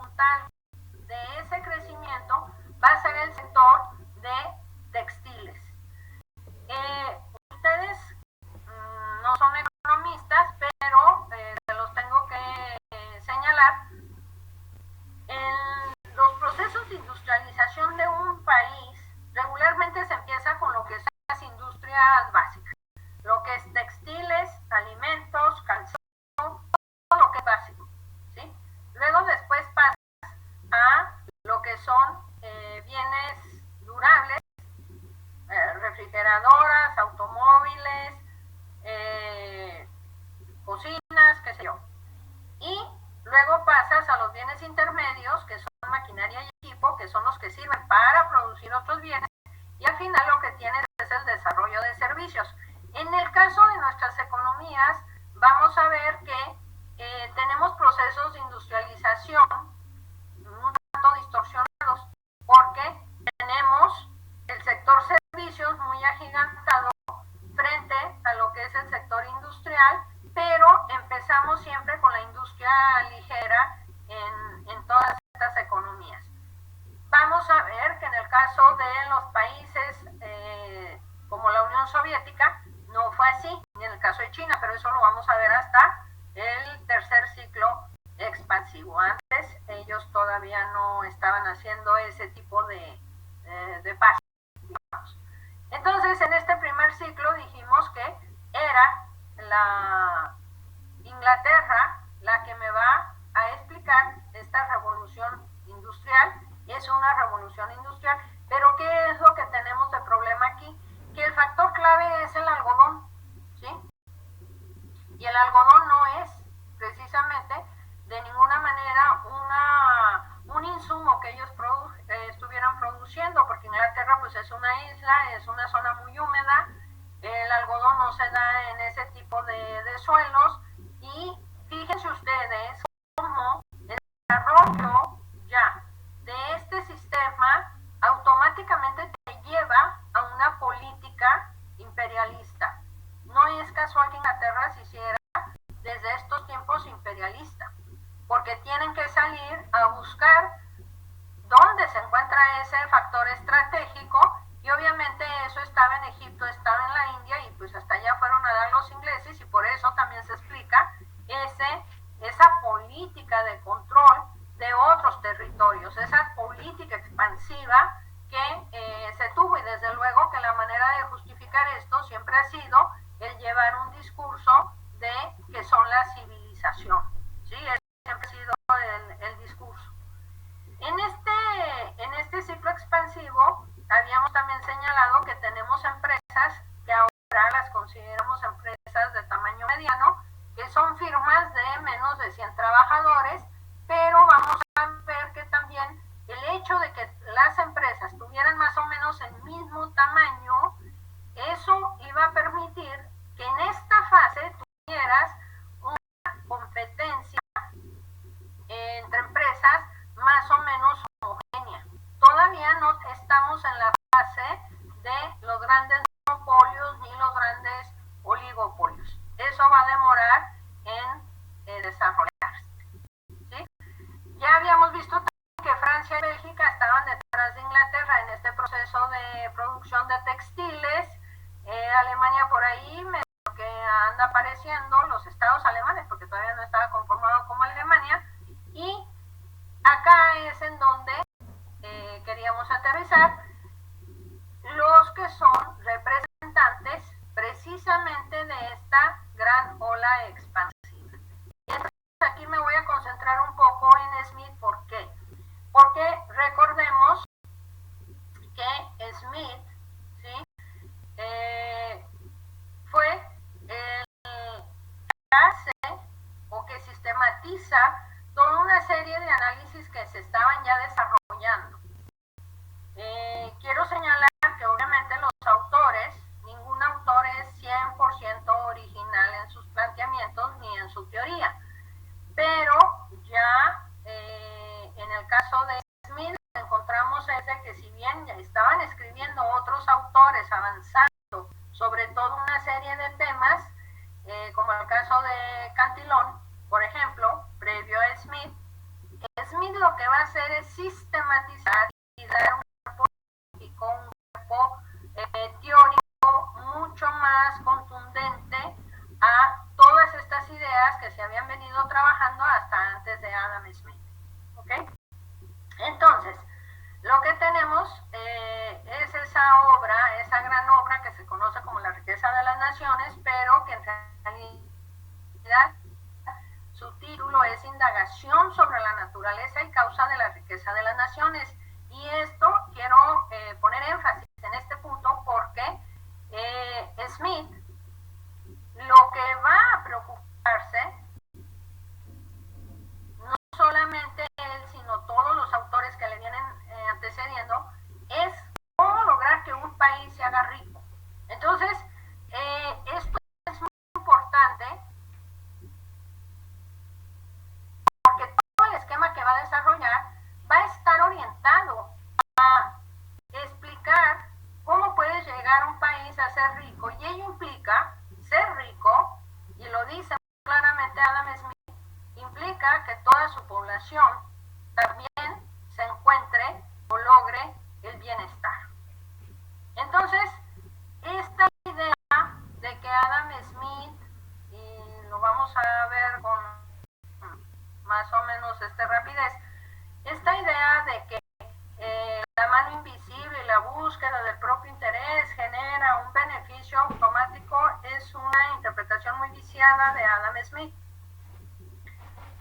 puntal de ese crecimiento va a ser el sector de textiles. Ustedes no son economistas, pero se los tengo que señalar. Los procesos de industrialización de un país regularmente se empieza con lo que son las industrias básicas, lo que es textiles, alimentos, calzado, todo lo que es básico, ¿sí? Luego después pasas a lo que son bienes durables, refrigeradoras, automóviles, cocinas, qué sé yo. Y luego pasas a los bienes intermedios, que son maquinaria y equipo, que son los que sirven para producir otros bienes. Y al final lo que tienes es el desarrollo de servicios. En el caso de nuestras economías, vamos a ver que tenemos procesos de industrialización un tanto distorsionados, porque tenemos el sector servicios muy agigantado frente a lo que es el sector industrial, pero empezamos siempre con la industria ligera en todas estas economías. Vamos a ver que en el caso de los países como la Unión Soviética no fue así, ni en el caso de China, pero eso lo vamos a ver hasta el tercer ciclo expansivo. Antes ellos todavía no estaban haciendo ese tipo de pasos, digamos. Entonces, en este primer ciclo dijimos que era la Inglaterra la que me va a explicar esta revolución industrial. Es una revolución industrial, pero ¿qué es lo que tenemos de problema aquí? Que el factor clave es el algodón, ¿sí? Y el algodón no es precisamente de ninguna manera un insumo que ellos estuvieran produciendo, porque Inglaterra pues es una isla, es una zona muy húmeda, el algodón no se da en ese tipo de suelos, y fíjense ustedes cómo el desarrollo ya de este sistema automáticamente te lleva a una política imperialista. No es casual que Inglaterra se hiciera desde estos tiempos imperialista, porque tienen que salir a buscar dónde se encuentra ese factor estratégico, y obviamente eso estaba en Egipto, estaba en la India, y pues hasta allá fueron a dar los ingleses, y por eso también se explica esa política de control de otros territorios, esa política expansiva que se tuvo, y desde luego que la manera de justificar esto siempre ha sido el llevar un discurso de que son la civilización, ¿sí? Ese siempre ha sido el discurso. En este ciclo expansivo habíamos también señalado que tenemos empresas que ahora las consideramos empresas de tamaño mediano, que son firmas de menos de 100 trabajadores, pero vamos a ver que también el hecho de que las empresas tuvieran más o menos el mismo tamaño, eso iba a permitir que en esta fase tuvieras una competencia entre empresas más o menos homogénea. Todavía no estamos en la fase de los grandes monopolios ni los grandes oligopolios. Eso va a demorar en desarrollarse, ¿sí? Ya habíamos visto que Francia y Bélgica estaban detrás de Inglaterra en este proceso de producción de textiles. Alemania por ahí que anda apareciendo, los estados alemanes, porque todavía no estaba conformado como Alemania, y acá es en donde queríamos aterrizar los que son representantes precisamente de esta gran ola expansiva. Y entonces aquí me voy a concentrar un poco en Smith. ¿Por qué? Porque recordemos que Smith, ¿sí? Fue el que hace o que sistematiza toda una serie de análisis que se estaban ya desarrollando. Quiero señalar que obviamente los autores, ningún autor es 100% original en sus planteamientos ni en su teoría, pero ya en el caso de Smith encontramos que si bien ya estaban escribiendo otros autores avanzando sobre toda una serie de temas, como el caso de Cantillon, por ejemplo, previo a Smith, Smith lo que sistematizar y dar un cuerpo político, un cuerpo teórico mucho más contundente a todas estas ideas que se habían venido trabajando hasta antes de Adam Smith. ¿Ok? Entonces, lo que tenemos es esa obra, esa gran obra que se conoce como La riqueza de las naciones, pero que en realidad su título es Indagación sobre la naturaleza y causa de la riqueza de las naciones. Y esto quiero poner énfasis en este punto porque Smith lo que va a preocuparse, no solamente él, sino todos los autores que le vienen antecediendo, es cómo lograr que un país se haga rico. Entonces, esto es muy importante porque todo el esquema que va a desarrollar va a estar orientado a explicar cómo puede llegar un país a ser rico, y ello implica ser rico, y lo dice claramente Adam Smith, implica que toda su población también se encuentre o logre el bienestar. Entonces, esta idea de que Adam Smith, y lo vamos a ver con más o menos rapidez, esta idea de que la mano invisible y la búsqueda del propio interés genera un beneficio automático es una interpretación muy viciada de Adam Smith.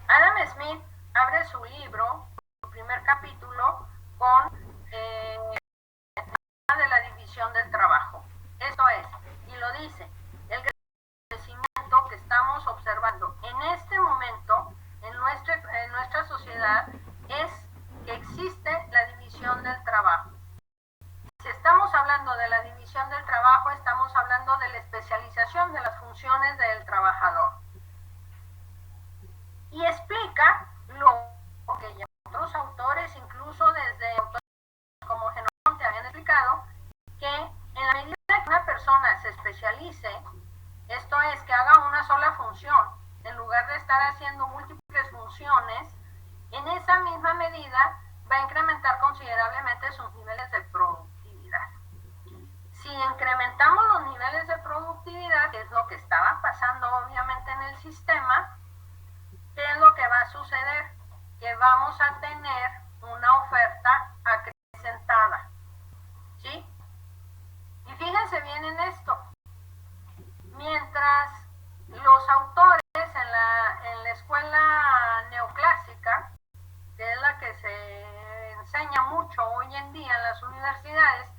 Adam Smith abre su libro, su primer capítulo, con de la división del trabajo. Esto es, y lo dice, el crecimiento que estamos observando en este momento en nuestra sociedad es que existe la división del trabajo. Si estamos hablando de la división del trabajo, estamos hablando de la especialización de las funciones del trabajador. Y explica lo que ya otros autores, incluso desde autores como Genofonte, habían explicado, que en la medida que una persona se especialice, esto es, que haga una sola función, en lugar de estar haciendo múltiples funciones, en esa misma medida va a incrementar considerablemente sus niveles de productividad. Si incrementamos los niveles de productividad, que es lo que estaba pasando obviamente en el sistema, ¿qué es lo que va a suceder? Que vamos a tener una oferta acrecentada, ¿sí? Y fíjense bien en esto. Mientras los autores en la escuela neoclásica, que es la que se enseña mucho hoy en día en las universidades,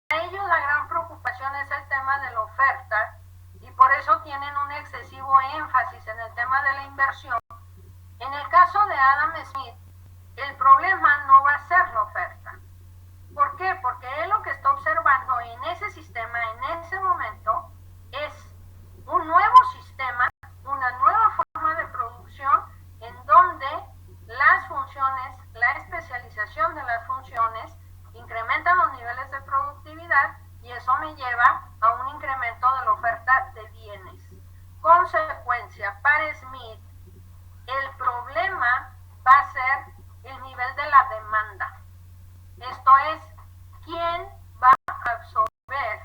para ellos la gran preocupación es el tema de la oferta, y por eso tienen un excesivo énfasis en el tema de la inversión. En el caso de Adam Smith, el problema no va a ser la oferta. ¿Por qué? Porque él lo que está observando en ese sistema, en ese momento, es un nuevo sistema, una nueva forma de producción en donde las funciones, la especialización de las funciones incrementan los niveles de productividad, y eso me lleva a un incremento de la oferta de bienes. Consecuencia, para Smith, el problema va a ser el nivel de la demanda. Esto es, ¿quién va a absorber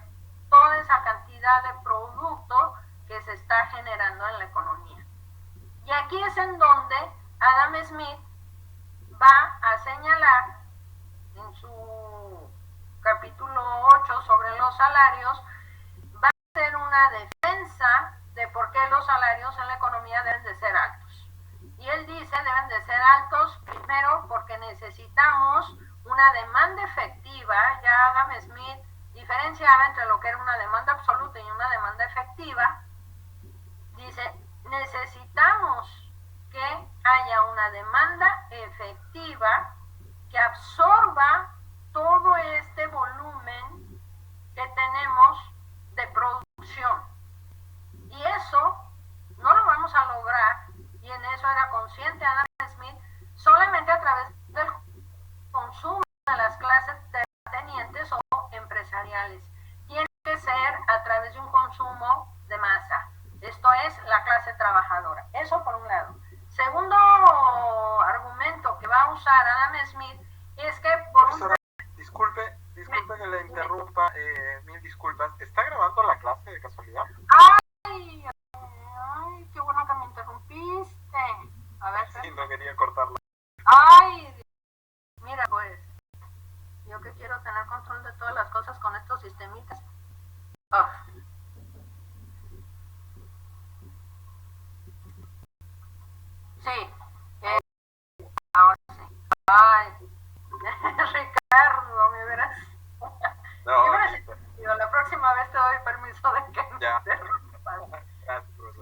toda esa cantidad de producto que se está generando en la economía? Y aquí es en donde Adam Smith va a señalar en su capítulo 8 sobre los salarios, va a hacer una defensa de por qué los salarios en la economía deben de ser altos. Y él dice, deben de ser altos primero porque necesitamos una demanda efectiva. Ya Adam Smith diferenciaba entre lo que era una demanda absoluta y una demanda efectiva. Dice, necesitamos que haya una demanda efectiva que absorba todo este volumen que tenemos de producción. Y eso no lo vamos a lograr, y en eso era consciente Adam Smith, solamente a través del consumo de las clases terratenientes o empresariales. Tiene que ser a través de un consumo de masa. Esto es la clase trabajadora. Eso por un lado. Segundo argumento que va a usar usar Adam Smith es que por Profesora, disculpe que le interrumpa, mil disculpas. ¿Está grabando la clase de casualidad? Ay, qué bueno que me interrumpiste. A ver, sí, no quería cortarla. Ay, mira, pues, yo que quiero tener control de todas las cosas con estos sistemitas. Oh. Sí, ahora sí. Ay, Ricardo, me verás. No, la próxima vez te doy permiso de que ya.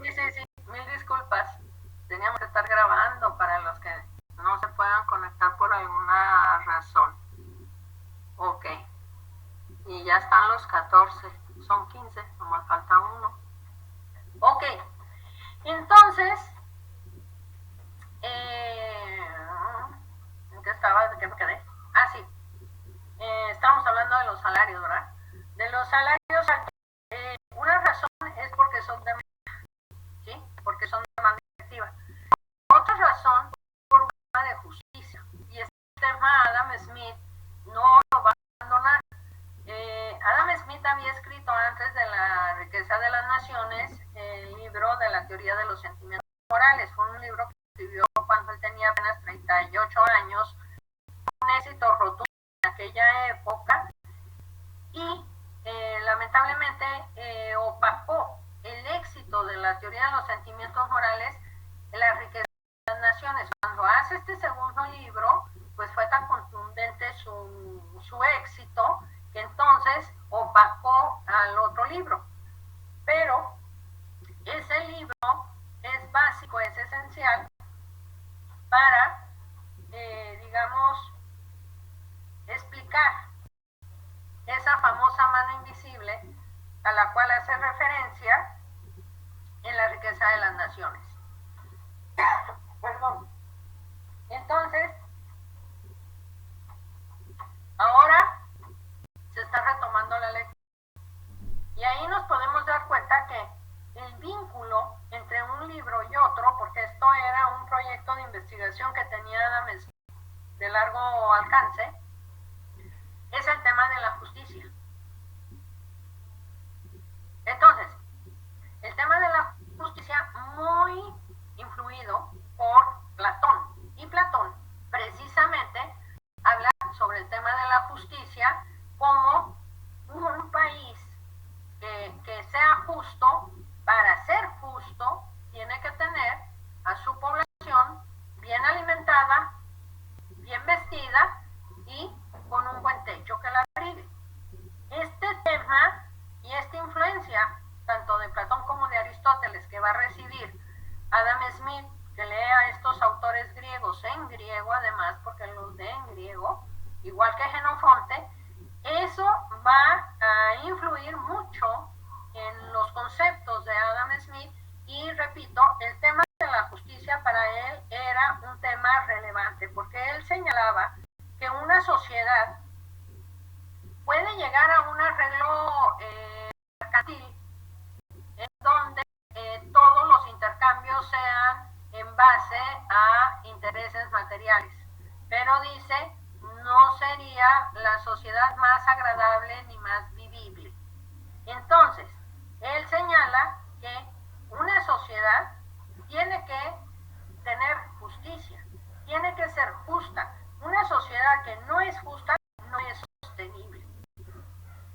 Sí, mil disculpas. Teníamos que estar grabando para los que no se puedan conectar por alguna razón. Ok. Y ya están los 14. Son 15, nomás falta uno. Ok. Entonces, ¿en qué estaba? ¿De qué me quedé? Ah, sí. Estamos hablando de los salarios, ¿verdad? De los salarios altos. Una razón es porque son de ¿sí? Porque son de demanda efectiva. Otra razón por un tema de justicia. Y este tema Adam Smith no lo va a abandonar. Adam Smith había escrito antes de La riqueza de las naciones el libro de la teoría de los sentimientos morales. Fue un libro que escribió cuando él tenía apenas 38 años, un éxito rotundo en aquella época y lamentablemente opacó el éxito de la teoría de los sentimientos morales en La riqueza de las naciones. Cuando hace este segundo libro, pues fue tan contundente su éxito que entonces opacó al otro libro. Pero ese libro es básico, es esencial para, digamos, explicar esa famosa mano invisible a la cual hace referencia en La riqueza de las naciones. Perdón. Entonces, ahora se está retomando la lectura. Y ahí nos podemos dar cuenta que el vínculo entre un libro y otro, porque esto era un proyecto de investigación que tenía Adam Smith de largo alcance, es el tema de la justicia. Entonces, el tema de la justicia muy influido por Platón. Y Platón precisamente habla sobre el tema de la justicia como un país que sea justo. Para ser justo tiene que tener a su población bien alimentada, bien vestida y con un buen techo que la abrigue. Este tema y esta influencia tanto de Platón como de Aristóteles que va a recibir Adam Smith, que lea a estos autores griegos en griego además, porque los lee en griego, igual que Jenofonte, eso va a influir mucho en los conceptos de Adam Smith y repito, el tema de la justicia para él era un tema relevante porque él señalaba que una sociedad puede llegar a un arreglo mercantil en donde todos los intercambios sean en base a intereses materiales, pero dice no sería la sociedad más agradable ni más vivible. Entonces, él señala que una sociedad tiene que tener justicia, tiene que ser justa. Una sociedad que no es justa no es sostenible.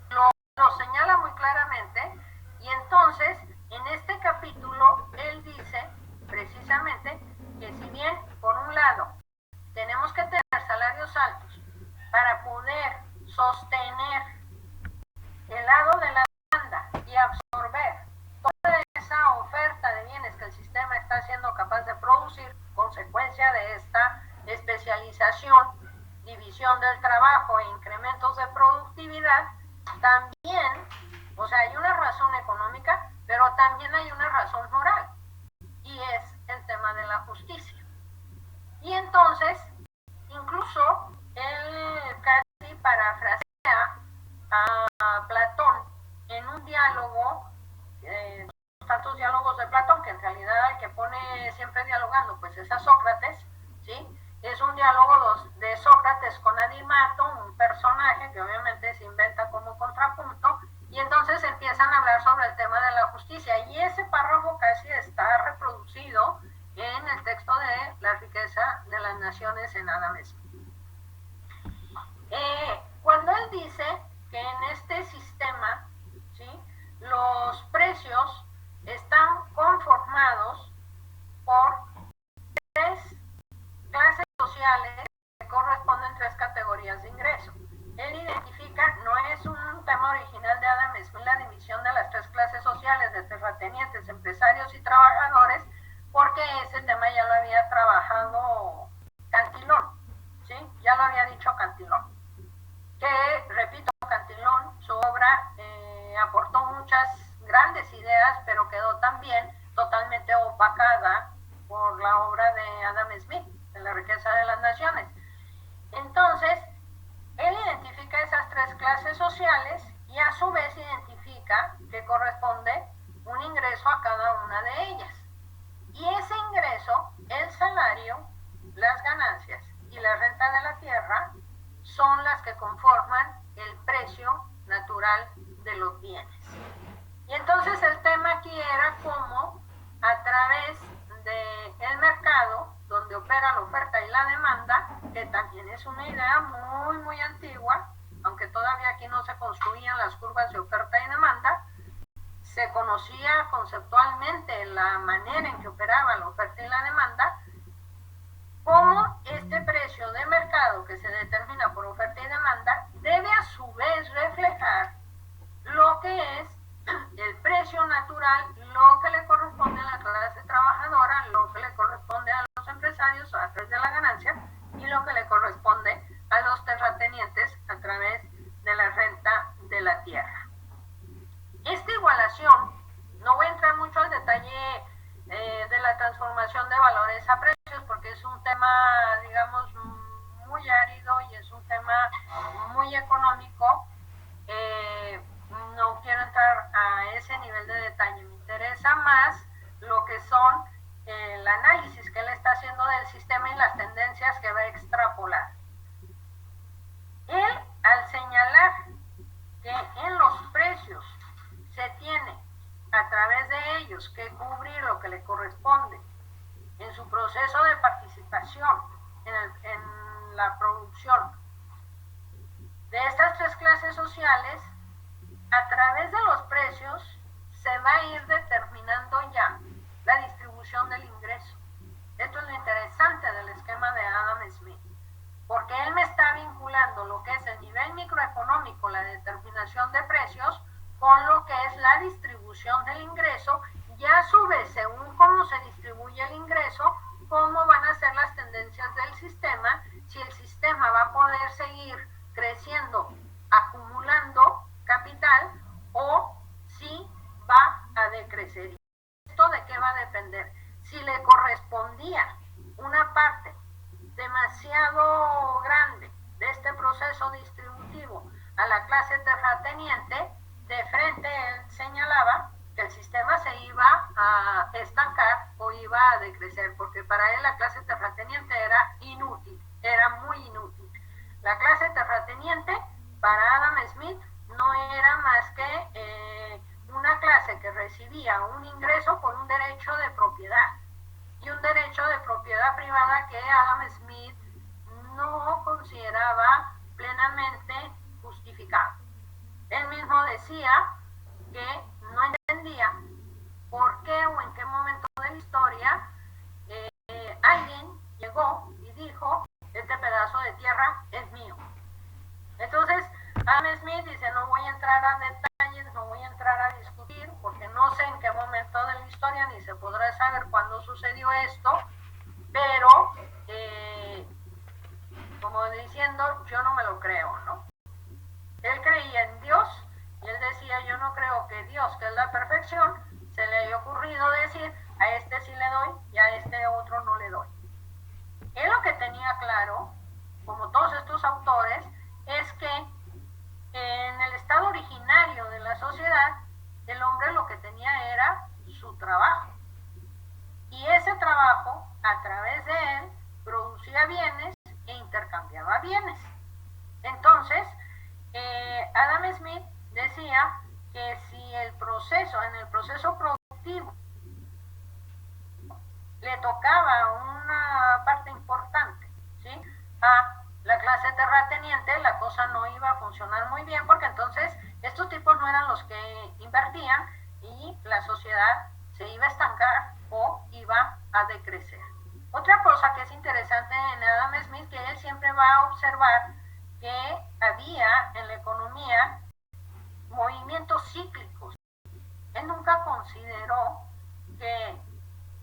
Lo señala muy claramente y entonces en este capítulo él dice precisamente que si bien por un lado tenemos que tener salarios altos para poder sostener el lado de la demanda y absorber toda esa oferta de bienes que el sistema está siendo capaz de producir, consecuencia de esta especialización, división del trabajo e incrementos de productividad, también, o sea, hay una razón económica, pero también hay una razón moral, y es el tema de la justicia. Y entonces, incluso él casi parafrasea a Platón en un diálogo, tantos diálogos de Platón, que en realidad el que pone siempre dialogando, pues es a Sócrates, ¿sí? Es un diálogo personaje que obviamente se inventa como contrapunto, y entonces empiezan a hablar sobre el tema de la justicia, y ese párrafo casi está reproducido en el texto de La riqueza de las naciones en Adam Smith. Cuando él dice que en este sistema, ¿sí?, los precios están conformados por tres clases sociales que corresponden tres categorías de ingreso. Él identifica, no es un tema original de Adam Smith, la división de las tres clases sociales de terratenientes, empresarios y trabajadores, porque ese tema ya lo había trabajado Cantillon, ¿sí? Ya lo había dicho Cantillon. Que, repito, Cantillon, su obra aportó muchas grandes ideas, pero quedó también totalmente opacada por la obra de Adam Smith, de La riqueza de las naciones. Entonces, él identifica esas tres clases sociales y a su vez identifica que corresponde un ingreso a cada una de ellas. Y ese ingreso, el salario, las ganancias y la renta de la tierra son las que conforman el precio natural de los bienes. Y entonces el tema aquí era cómo a través del mercado, donde opera la oferta y la demanda, que también es una idea muy, muy antigua, aunque todavía aquí no se construían las curvas de oferta y demanda, se conocía conceptualmente la manera en que operaba la oferta y la demanda, cómo este precio de mercado que se determina por oferta y demanda debe a su vez reflejar lo que es el precio natural, lo que le corresponde a la clase trabajadora, lo que le corresponde a los empresarios a través de la ganancia y lo que le corresponde a los terratenientes a través de la renta de la tierra. Esta igualación, no voy a entrar mucho al detalle de la transformación de valores a precios porque es un tema, digamos, muy árido y es un tema muy económico. No quiero entrar a ese nivel de detalle, me interesa más lo que son el análisis que él está haciendo del sistema y las tendencias que va a extrapolar. Él, al señalar que en los precios se tiene a través de ellos que cubrir lo que le corresponde en su proceso de participación en la producción de estas tres clases sociales, a través de los precios se va a ir determinando ya la distribución del ingreso. Esto es lo interesante del esquema de Adam Smith, porque él me está vinculando lo que es el nivel microeconómico, la determinación de precios, con lo que es la distribución del ingreso y a su vez, según cómo se distribuye el ingreso, cómo van a ser las tendencias del sistema, si el sistema va a poder seguir creciendo, acumulando capital o si va a decrecer. ¿Esto de qué va a depender? Si le correspondía una parte demasiado grande de este proceso distributivo a la clase terrateniente, de frente él señalaba que el sistema se iba a estancar o iba a decrecer, porque para él la clase terrateniente era inútil, era muy inútil. La clase terrateniente para Adam Smith no era más que una clase que recibía un ingreso por un derecho de propiedad, y un derecho de propiedad privada que Adam Smith no consideraba plenamente justificado. Él mismo decía que no entendía por qué o en qué momento de la historia alguien llegó y dijo: este pedazo de tierra es mío. Entonces Adam Smith dice: no voy a entrar a detalles, no voy a entrar a discutir, porque no sé en qué momento de la historia ni se podrá saber cuándo sucedió esto, pero como diciendo, yo no me lo creo, ¿no? Él creía en Dios y él decía: yo no creo que Dios, que es la perfección, se le haya ocurrido decir: a este sí le doy y a este otro no le doy. Él lo que tenía claro, como todos estos autores, es que en el estado originario de la sociedad, el hombre lo que tenía era su trabajo. Y ese trabajo, a través de él, producía bienes e intercambiaba bienes. Entonces, en el proceso productivo, le tocaba una parte importante, ¿sí? A la clase terrateniente la cosa no iba a funcionar muy bien, porque entonces estos tipos no eran los que invertían y la sociedad se iba a estancar o iba a decrecer. Otra cosa que es interesante en Adam Smith, que él siempre va a observar que había en la economía movimientos cíclicos. Él nunca consideró que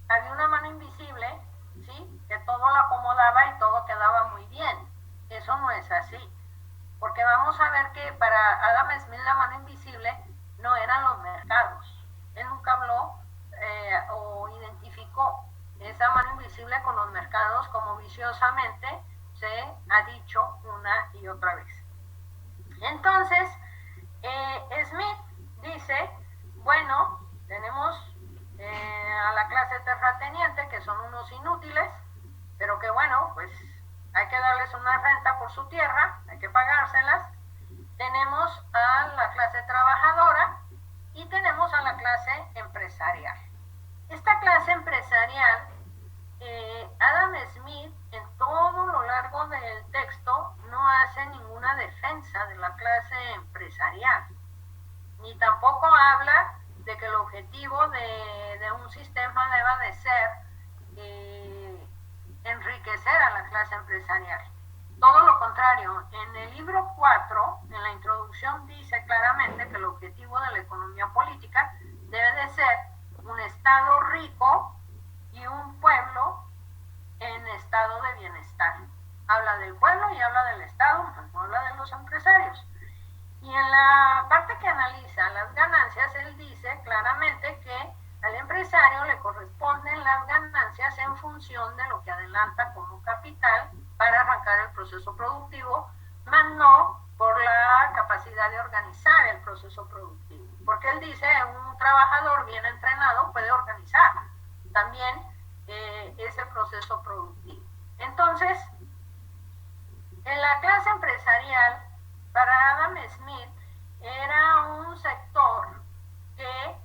había una mano invisible, ¿sí?, que todo lo acomodaba y todo quedaba muy bien. Eso no es así, porque vamos a ver que para Adam Smith la mano invisible no eran los mercados. Él nunca habló o identificó esa mano invisible con los mercados, como viciosamente se ha dicho una y otra vez. Entonces, Smith dice, bueno, tenemos a la clase terrateniente, que son unos inútiles, pero que bueno, pues hay que darles una renta por su tierra, hay que pagárselas. Tenemos a la clase trabajadora y tenemos a la clase empresarial. Esta clase empresarial, Adam Smith en todo lo largo del texto no hace ninguna defensa de la clase empresarial, ni tampoco habla de que el objetivo de un sistema deba de ser enriquecer a la clase empresarial. Todo lo contrario, en el libro 4, en la introducción, dice claramente que el objetivo de la economía política debe de ser un Estado rico y un pueblo en estado de bienestar. Habla del pueblo y habla del Estado, no habla de los empresarios. Y en la parte que analiza las ganancias, él dice claramente que al empresario le corresponden las ganancias en función de lo que adelanta como capital para arrancar el proceso productivo, más no por la capacidad de organizar el proceso productivo. Porque él dice, un trabajador bien entrenado puede organizar también ese proceso productivo. Entonces, en la clase empresarial, para Adam Smith, era un sector que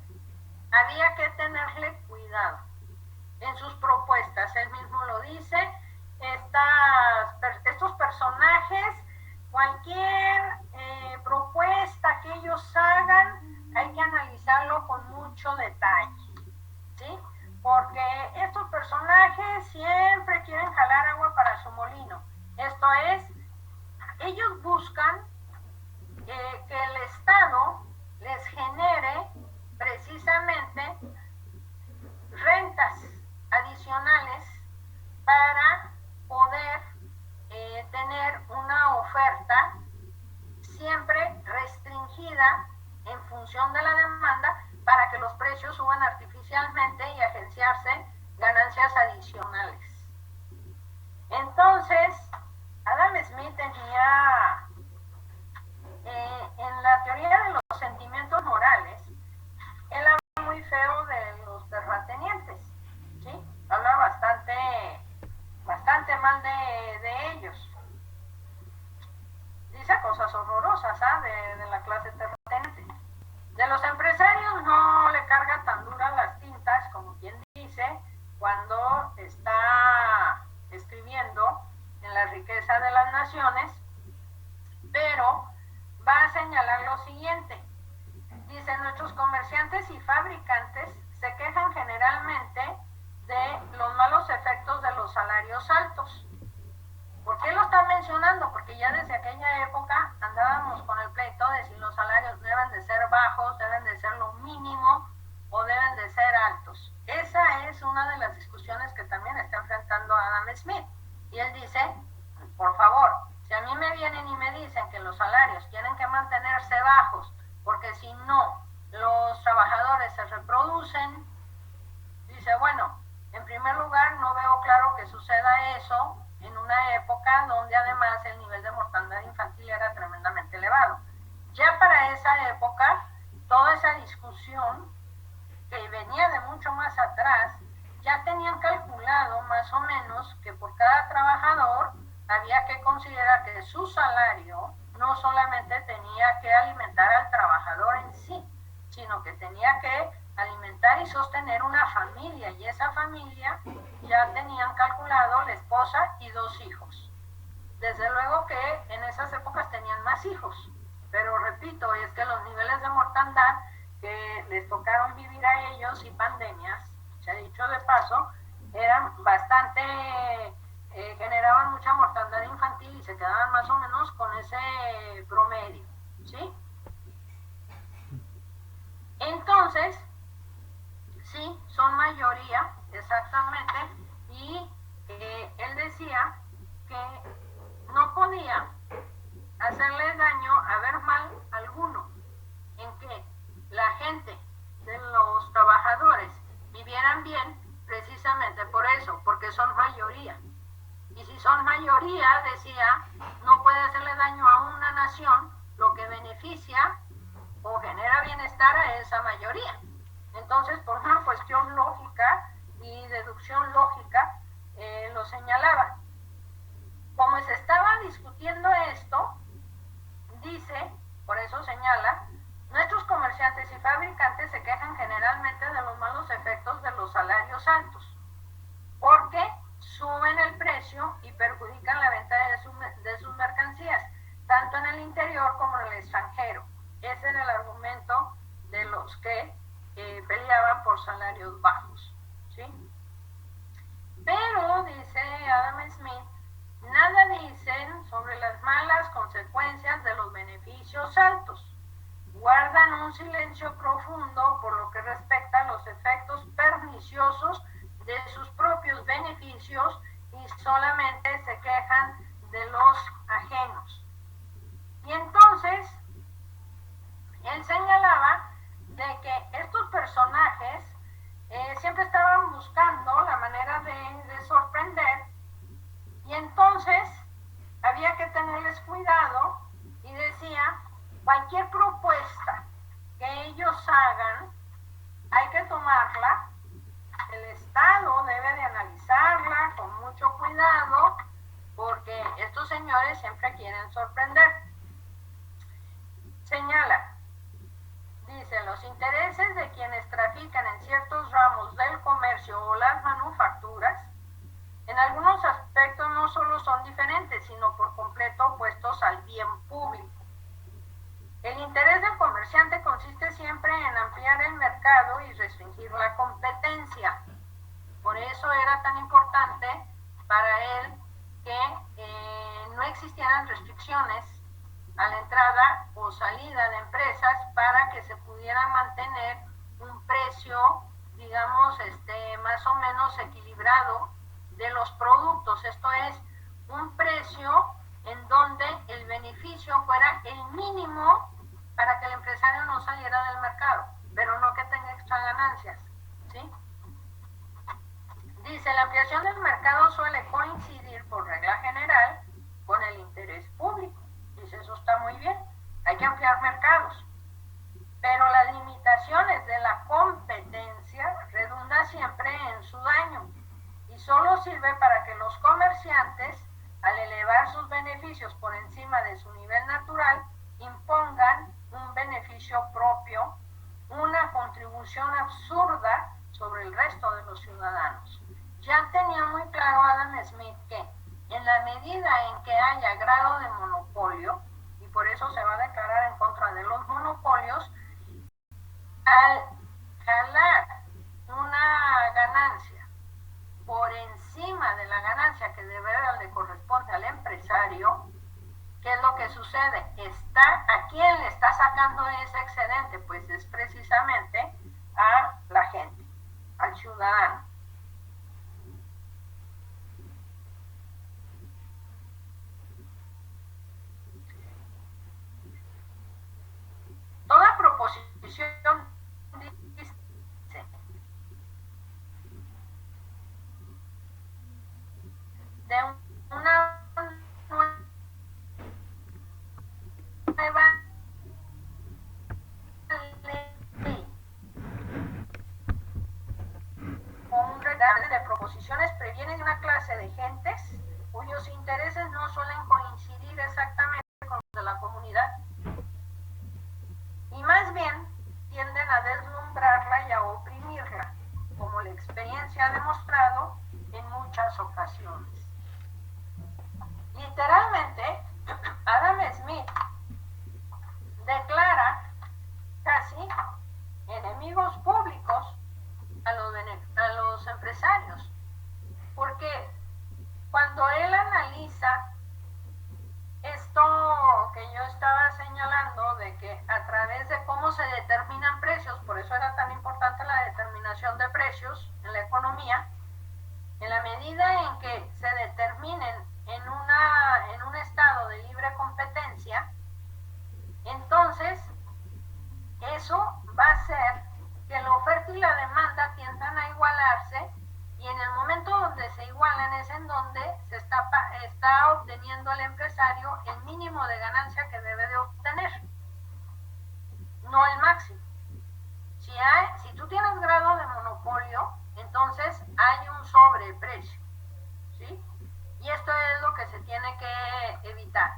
había que tenerle cuidado en sus propuestas. Él mismo lo dice, estos personajes, cualquier propuesta que ellos hagan, hay que analizarlo con mucho detalle, ¿sí? Porque estos personajes siempre quieren jalar agua para su molino. Esto es, ellos buscan que el Estado les genere precisamente rentas adicionales para poder tener una oferta siempre restringida en función de la demanda, para que los precios suban artificialmente y agenciarse ganancias adicionales. Entonces, Adam Smith tenía en la teoría de los sentimientos morales, él habla muy feo de los terratenientes, ¿sí? Habla bastante mal de ellos. Dice cosas horrorosas, ¿ah? De la clase terrateniente. De los empresarios no le carga tan duras las tintas, como quien dice, cuando está escribiendo en La riqueza de las naciones, pero va a señalar lo siguiente. Dice, nuestros comerciantes y fabricantes se quejan generalmente de los malos efectos de los salarios altos. ¿Por qué lo están mencionando? Porque ya desde aquella época andábamos con el pleito de si los salarios deben de ser bajos, deben de ser lo mínimo o deben de ser altos. Esa es una de las discusiones que también está enfrentando Adam Smith. Y él dice, por favor, si a mí me vienen y me dicen que los salarios tienen que mantenerse bajos, porque si no, los trabajadores se reproducen, dice, bueno, en primer lugar, no veo claro que suceda eso en una época donde además el nivel de mortandad infantil era tremendamente elevado. Ya para esa época, toda esa discusión que venía de mucho más atrás, ya tenían calculado más o menos que por cada trabajador había que considerar que su salario no solamente tenía que alimentar al trabajador en sí, sino sino que tenía que alimentar y sostener una familia, y esa familia ya tenían calculado la esposa y 2 hijos. Desde luego que en esas épocas tenían más hijos, pero repito, es que los niveles de mortandad que les tocaron vivir a ellos y pandemias, se ha dicho de paso, eran bastante, generaban mucha mortandad infantil y se quedaban más o menos con ese promedio, ¿sí? Entonces, sí, son mayoría, exactamente, y él decía que no podía hacerle daño, haber mal alguno, en que la gente de los trabajadores vivieran bien, precisamente por eso, porque son mayoría. Y si son mayoría, decía, no puede hacerle daño a una nación lo que beneficia o genera bienestar a esa mayoría. Entonces, por una cuestión lógica y deducción lógica, lo señalaba. Como se estaba discutiendo esto, dice, por eso señala, nuestros comerciantes y fabricantes se quejan generalmente de los malos efectos de los salarios altos, porque suben el precio y perjudican la venta de sus mercancías, tanto en el interior como en el extranjero. Ese era el argumento de los que peleaban por salarios bajos, ¿sí? Pero, dice Adam Smith, nada dicen sobre las malas consecuencias de los beneficios altos. Guardan un silencio profundo por lo que respecta a los efectos perniciosos de sus propios beneficios y solamente se quejan de los ajenos. Y entonces, él señalaba de que estos personajes siempre estaban buscando la manera de sorprender, y entonces había que tenerles cuidado, y decía, cualquier propuesta que ellos hagan, hay que tomarla, el Estado debe de analizarla con mucho cuidado, porque estos señores siempre quieren sorprender. Señala, dice, los intereses de quienes trafican en ciertos ramos del comercio o las manufacturas, en algunos aspectos no solo son diferentes, sino por completo opuestos al bien público. El interés del comerciante consiste siempre en ampliar el mercado y restringir la competencia. Por eso era tan importante para él que no existieran restricciones a la entrada o salida de empresas para que se pudiera mantener un precio, digamos, más o menos equilibrado de los productos. Esto es, un precio en donde el beneficio fuera el mínimo para que el empresario no saliera del mercado, pero no que tenga extra ganancias, ¿sí? Dice, la ampliación del mercado suele coincidir por regla general con el interés público. Dice, eso está muy bien, hay que ampliar mercados, pero las limitaciones de la competencia redundan siempre en su daño y solo sirve para que los comerciantes, al elevar sus beneficios por encima de su nivel natural, impongan un beneficio propio, una contribución absurda sobre el resto de los ciudadanos. Ya tenía muy claro Adam Smith que en la medida en que haya grado de monopolio, y por eso se va a declarar en contra de los monopolios, al jalar una ganancia por encima de la ganancia que de verdad le corresponde al empresario, ¿qué es lo que sucede? ¿A quién le está sacando ese excedente? Pues es precisamente a la gente, al ciudadano. Toda proposición dice de una nueva ley o un regalo de proposiciones previene de una clase de gentes cuyos intereses no suelen coincidir exactamente con los de la comunidad y más bien tienden a deslumbrarla y a oprimirla, como la experiencia ha demostrado en muchas ocasiones. Literalmente, Adam Smith declara casi enemigos públicos a los empresarios, porque cuando él analiza esto que yo estaba señalando, de que a través de cómo se determinan precios, por eso era tan importante la determinación de precios en la economía, en la medida en que se determinen en un estado de libre competencia, entonces eso va a hacer que la oferta y la demanda tiendan a igualarse, y en el momento donde se igualan es en donde se está obteniendo el empresario el mínimo de ganancia que debe de obtener, no el máximo. Si tú tienes grado de monopolio, entonces hay un sobreprecio, ¿sí? Y esto es lo que se tiene que evitar.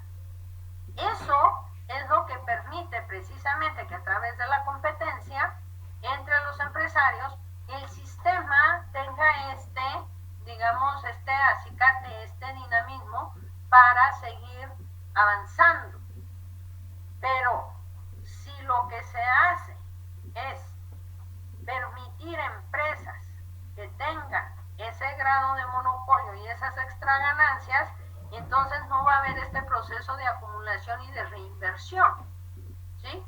Eso es lo que permite precisamente que a través de la competencia entre los empresarios el sistema tenga este acicate, este dinamismo para seguir avanzando. Pero si lo que se hace es permitir empresas que tengan ese grado de monopolio y esas extra ganancias, entonces no va a haber este proceso de acumulación y de reinversión, ¿sí?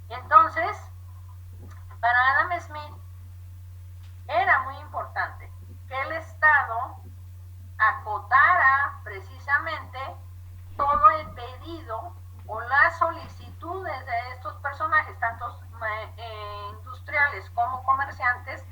Entonces, para Adam Smith era muy importante que el Estado acotara precisamente todo el pedido o las solicitudes de estos personajes, tanto industriales como comerciantes,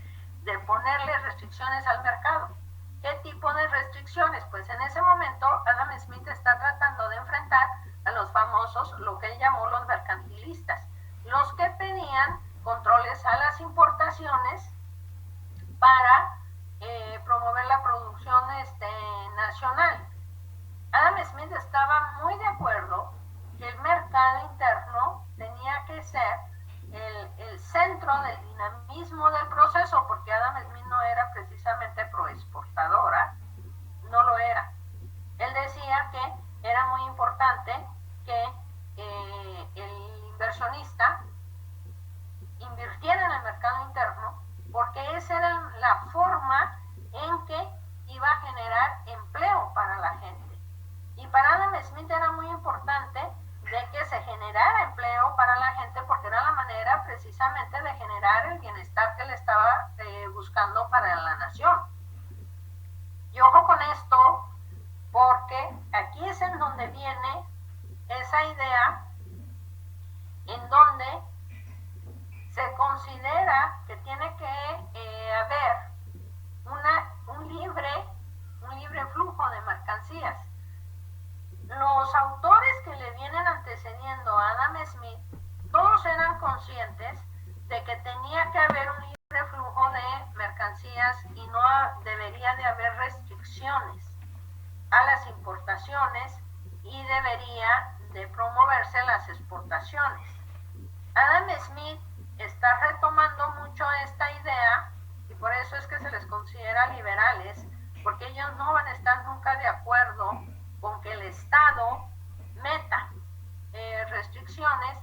de ponerle restricciones al mercado. ¿Qué tipo de restricciones? Pues en ese momento Adam Smith está tratando de enfrentar a los famosos, lo que él llamó los mercantilistas, los que pedían controles a las importaciones para promover la producción nacional. Adam Smith estaba muy de acuerdo que el mercado interno tenía que ser el centro del dinamismo del proceso, porque Adam Smith no era precisamente proexportadora, no lo era. Él decía que era muy importante que el inversionista invirtiera en el mercado interno, porque esa era la forma en que iba a generar empleo para la gente. Y para Adam Smith era muy importante de que se generara empleo para la gente, porque era la manera precisamente de generar el bienestar que él estaba buscando para la nación. Y ojo con esto, porque aquí es en donde viene esa idea en donde se considera que tiene que haber un libre flujo de mercancías. Los autores que le vienen antecediendo a Adam Smith, todos eran conscientes de que tenía que haber un libre flujo de mercancías y no debería de haber restricciones a las importaciones, y debería de promoverse las exportaciones. Adam Smith está retomando mucho esta idea, y por eso es que se les considera liberales, porque ellos no van a estar nunca de acuerdo con que el Estado meta restricciones.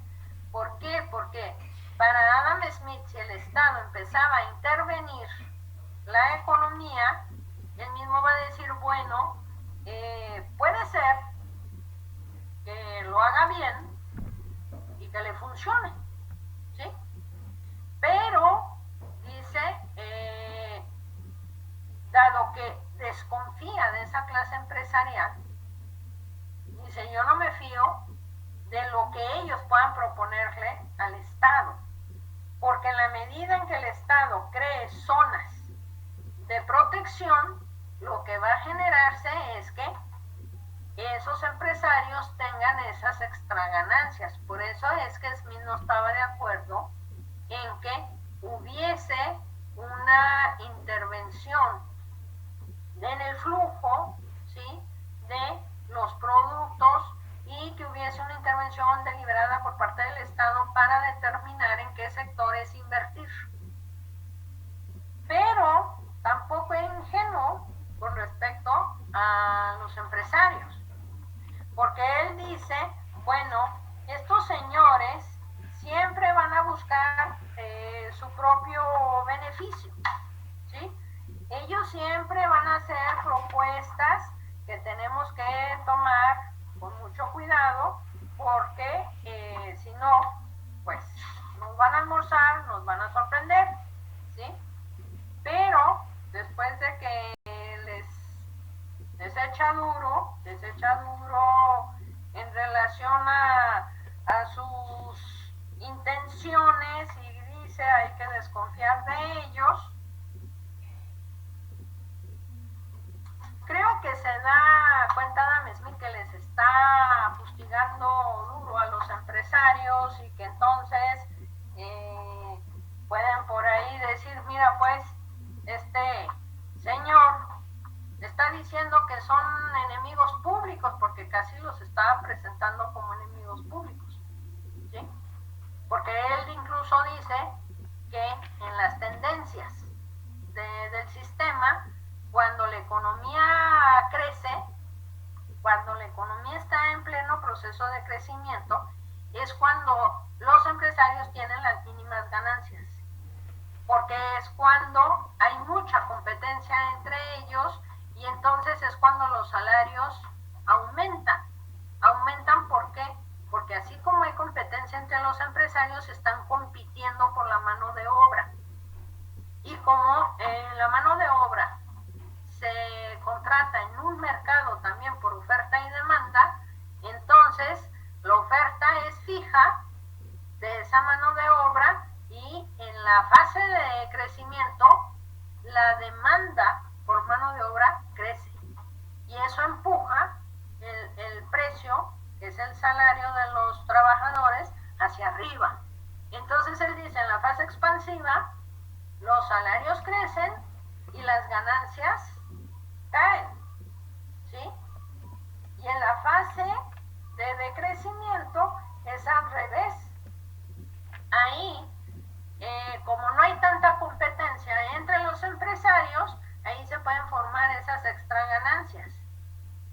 ¿Por qué? Porque para Adam Smith, si el Estado empezaba a intervenir la economía, él mismo va a decir, bueno, puede ser que lo haga bien y que le funcione, ¿sí? Pero, dice, dado que desconfía de esa clase empresarial, dice, yo no me fío de lo que ellos puedan proponerle al Estado, porque en la medida en que el Estado cree zonas de protección, lo que va a generarse es que esos empresarios tengan esas extra ganancias. Por eso es que Smith no estaba de acuerdo en que hubiese una intervención en el flujo, ¿sí?, de los productos, y que hubiese una intervención deliberada por parte del Estado para determinar en qué sectores invertir beneficio, ¿sí? Ellos siempre van a hacer propuestas que tenemos que tomar con mucho cuidado porque si no, pues nos van a almorzar, nos van a sorprender, ¿sí? Pero después de que les echa duro en relación a sus intenciones y dice hay que desconfiar de ellos, creo que se da cuenta Adam Smith que les está fustigando duro a los empresarios y que entonces pueden por ahí decir, mira pues, este señor está diciendo que son enemigos públicos porque casi los está presentando como enemigos públicos, ¿sí? Porque él incluso dice que en las tendencias del sistema, cuando la economía crece, cuando la economía está en pleno proceso de crecimiento, es cuando los empresarios tienen las mínimas ganancias, porque es cuando hay mucha competencia entre ellos y entonces es cuando los salarios aumentan. ¿Aumentan por qué? Porque así como hay competencia entre los empresarios, están compitiendo por la mano de obra. Y como la mano de obra se contrata en un mercado también por oferta y demanda, entonces la oferta es fija de esa mano de obra y en la fase de crecimiento la demanda por mano de obra crece y eso empuja el precio, que es el salario de los trabajadores, hacia arriba. Entonces él dice, en la fase expansiva los salarios crecen y las ganancias caen, ¿sí? Y en la fase de decrecimiento es al revés. Ahí, como no hay tanta competencia entre los empresarios, ahí se pueden formar esas extra ganancias.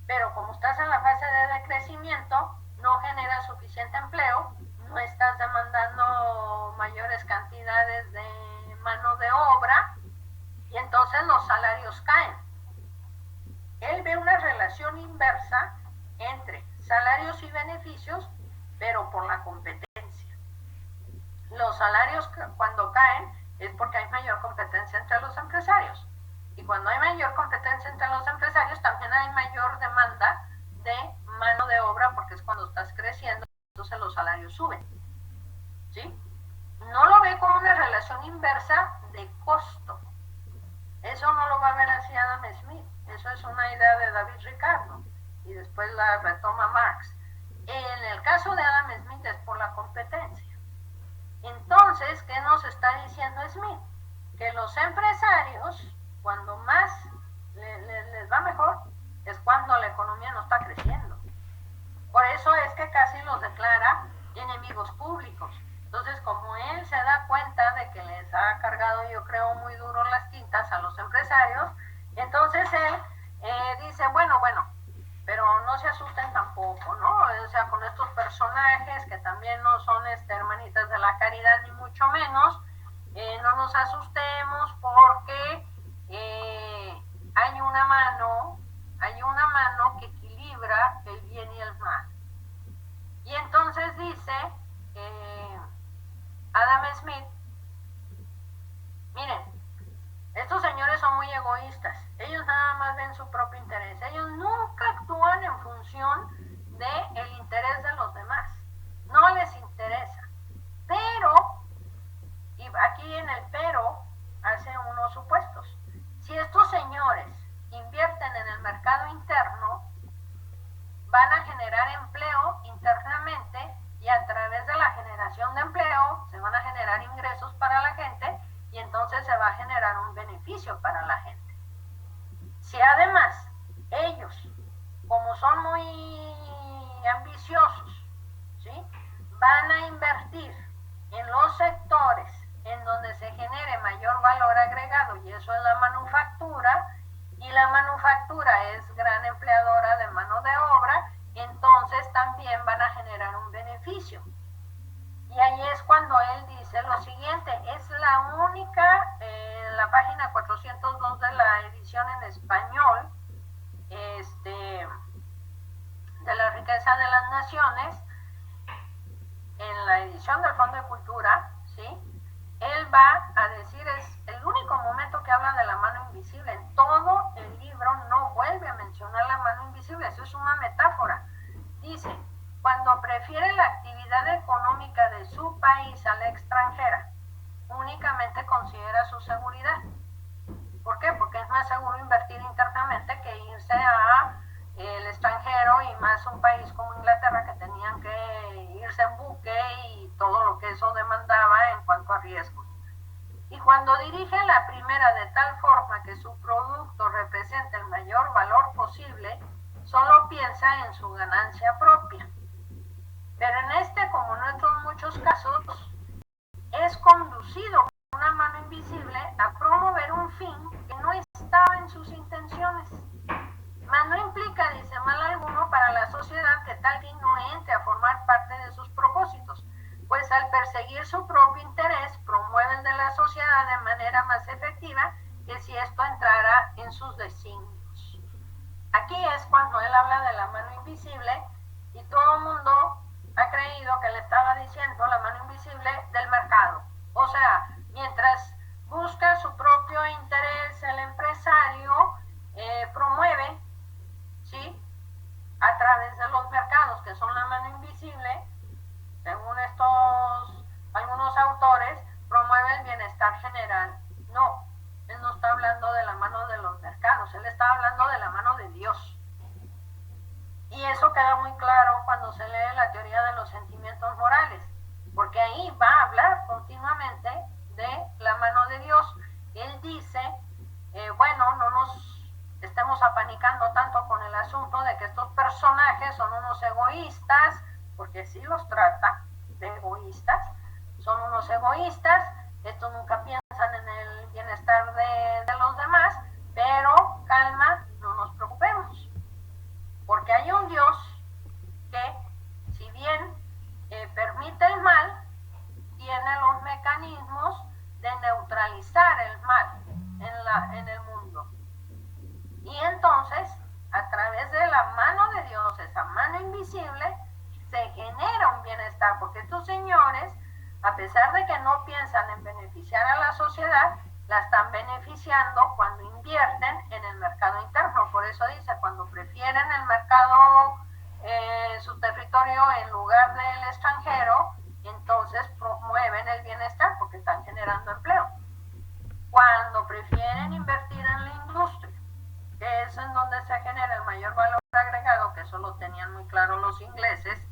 Pero como estás en la fase de decrecimiento, no generas suficiente empleo, no estás demandando mayores cantidades de mano de obra y entonces los salarios caen. Él ve una relación inversa entre salarios y beneficios, pero por la competencia. Los salarios cuando caen es porque hay mayor competencia entre los empresarios. Y cuando hay mayor competencia entre los empresarios, también hay mayor demanda de mano de obra, porque es cuando estás creciendo, entonces los salarios suben, ¿sí? No lo ve como una relación inversa de costo. Eso no lo va a ver así Adam Smith. Eso es una idea de David Ricardo y después la retoma Marx. En el caso de Adam Smith es por la competencia. Entonces, ¿qué nos está diciendo Smith? Que los empresarios, cuando más les va mejor, es cuando la economía no está creciendo. Por eso es que casi los declara enemigos públicos. Entonces, como él se da cuenta de que les ha cargado, yo creo, muy duro las tintas a los empresarios, entonces él dice, bueno, pero no se asusten tampoco, ¿no? O sea, con estos personajes que también no son hermanitas de la caridad, ni mucho menos, no nos asustemos porque hay una mano que equilibra el bien y el mal. Y entonces dice Adam Smith, miren, estos señores son muy egoístas, ellos nada más ven su propio interés, ellos nunca actúan en función del interés de los demás, no les interesa, pero, y aquí en el pero hace unos supuestos, si estos señores invierten en el mercado interno, van a generar empleo internamente y a través de la generación de empleo se van a generar ingresos para la gente y entonces se va a generar un beneficio para la gente. Si además ellos, como son muy ambiciosos, ¿sí?, van a invertir en los sectores en donde se genere mayor valor agregado, y eso es la manufactura, y la manufactura es gran empleadora de mano de obra, entonces también van a generar un beneficio. Y ahí es cuando él dice lo siguiente, es la única riqueza de las naciones, en la edición del Fondo de Cultura, ¿sí? Él va a decir, es el único momento que habla de la mano invisible. En todo el libro no vuelve a mencionar la mano invisible, eso es una metáfora. Dice, cuando prefiere la actividad económica de su país a la extranjera, únicamente considera su seguridad. ¿Por qué? Porque es más seguro invertir internamente que irse a el extranjero, y más un país como Inglaterra, que tenían que irse en buque y todo lo que eso demandaba en cuanto a riesgos. Y cuando dirige la primera de tal forma que su producto represente el mayor valor posible, solo piensa en su ganancia propia. Pero en este, como en otros muchos casos, es conducido por una mano invisible a promover un fin que no estaba en sus intenciones. Mas no implica, dice, mal alguno para la sociedad que tal fin no entre a formar parte de sus propósitos, pues al perseguir su propio interés promueve el de la sociedad de manera más efectiva que si esto entrara en sus designios. Aquí es cuando él habla de la mano invisible, y todo el mundo ha creído que le estaba diciendo la mano invisible del mercado. O sea, mientras busca su propio interés, el empresario promueve, ¿sí?, a través de los mercados, que son la mano invisible, según algunos autores, promueve el bienestar general. No, él no está hablando de la mano de los mercados, él está hablando de la mano de Dios. Y eso queda muy claro cuando se lee la teoría de los sentimientos morales, porque ahí va a hablar continuamente de la mano de Dios. Él dice, bueno, no nos estemos apanicando tanto con el asunto de que estos personajes son unos egoístas, porque sí los trata de egoístas, son unos egoístas, estos nunca piensan en el bienestar de los demás, pero calma, no nos preocupemos, porque hay un Dios que, si bien permite el mal, tiene los mecanismos de neutralizar el mal en el mundo. Y entonces, a través de la mano de Dios, esa mano invisible, se genera un bienestar, porque estos señores, a pesar de que no piensan en beneficiar a la sociedad, la están beneficiando cuando invierten en el mercado interno. Por eso dice, cuando prefieren el mercado, su territorio en lugar del extranjero, entonces promueven el bienestar porque están generando empleo. Cuando prefieren invertir en la industria, que es en donde se genera el mayor valor agregado, que eso lo tenían muy claro los ingleses,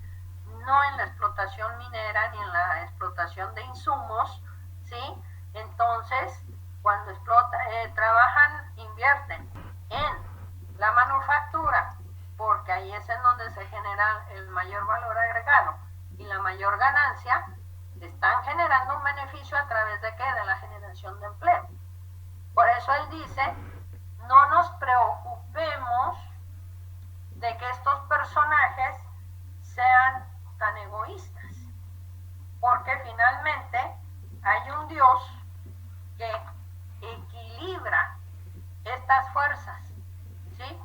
no en la explotación minera ni en la explotación de insumos, ¿sí? Entonces, cuando trabajan, invierten en la manufactura, porque ahí es en donde se genera el mayor valor agregado y la mayor ganancia, están generando un beneficio a través de ¿qué? De la generación de empleo. Por eso él dice, no nos preocupemos de que estos personajes sean tan egoístas, porque finalmente hay un Dios que equilibra estas fuerzas, ¿sí?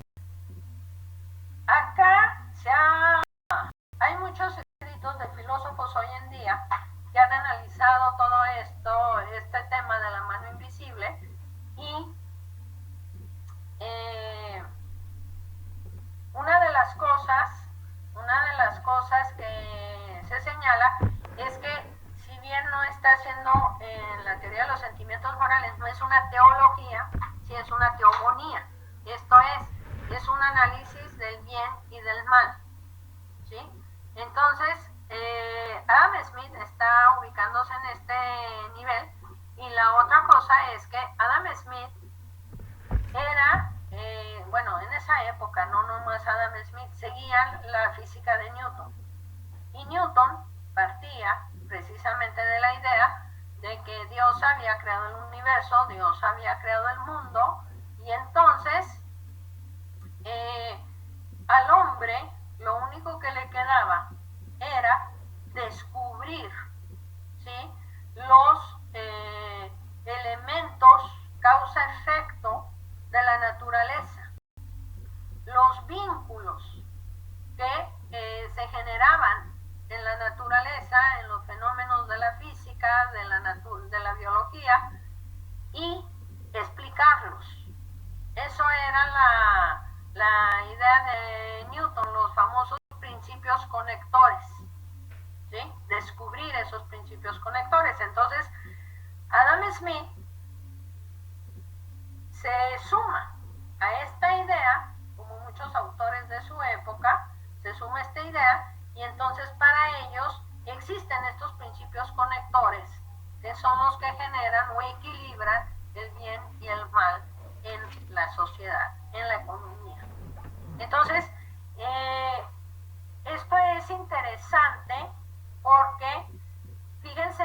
Acá hay muchos escritos de filósofos hoy en día que han analizado todo esto, este tema de la mano invisible, y una de las cosas que se señala es que, si bien no está haciendo en la teoría de los sentimientos morales, no es una teología, sí es una teogonía. Esto es un análisis del bien y del mal, ¿sí? Entonces, Adam Smith está ubicándose en este nivel, y la otra cosa es que Adam Smith era, bueno, en esa época, no nomás Adam Smith, seguían la física de Newton. Y Newton partía precisamente de la idea de que Dios había creado el universo, Dios había creado el mundo, y entonces al hombre lo único que le quedaba era descubrir, ¿sí?, los elementos causa-efecto de la naturaleza, los vínculos que conectores, ¿sí? Descubrir esos principios conectores. Entonces, Adam Smith se suma a esta idea, como muchos autores de su época, se suma a esta idea, y entonces para ellos existen estos principios conectores, que son los que generan o equilibran el bien y el mal en la sociedad, en la economía. Entonces, esto es interesante porque fíjense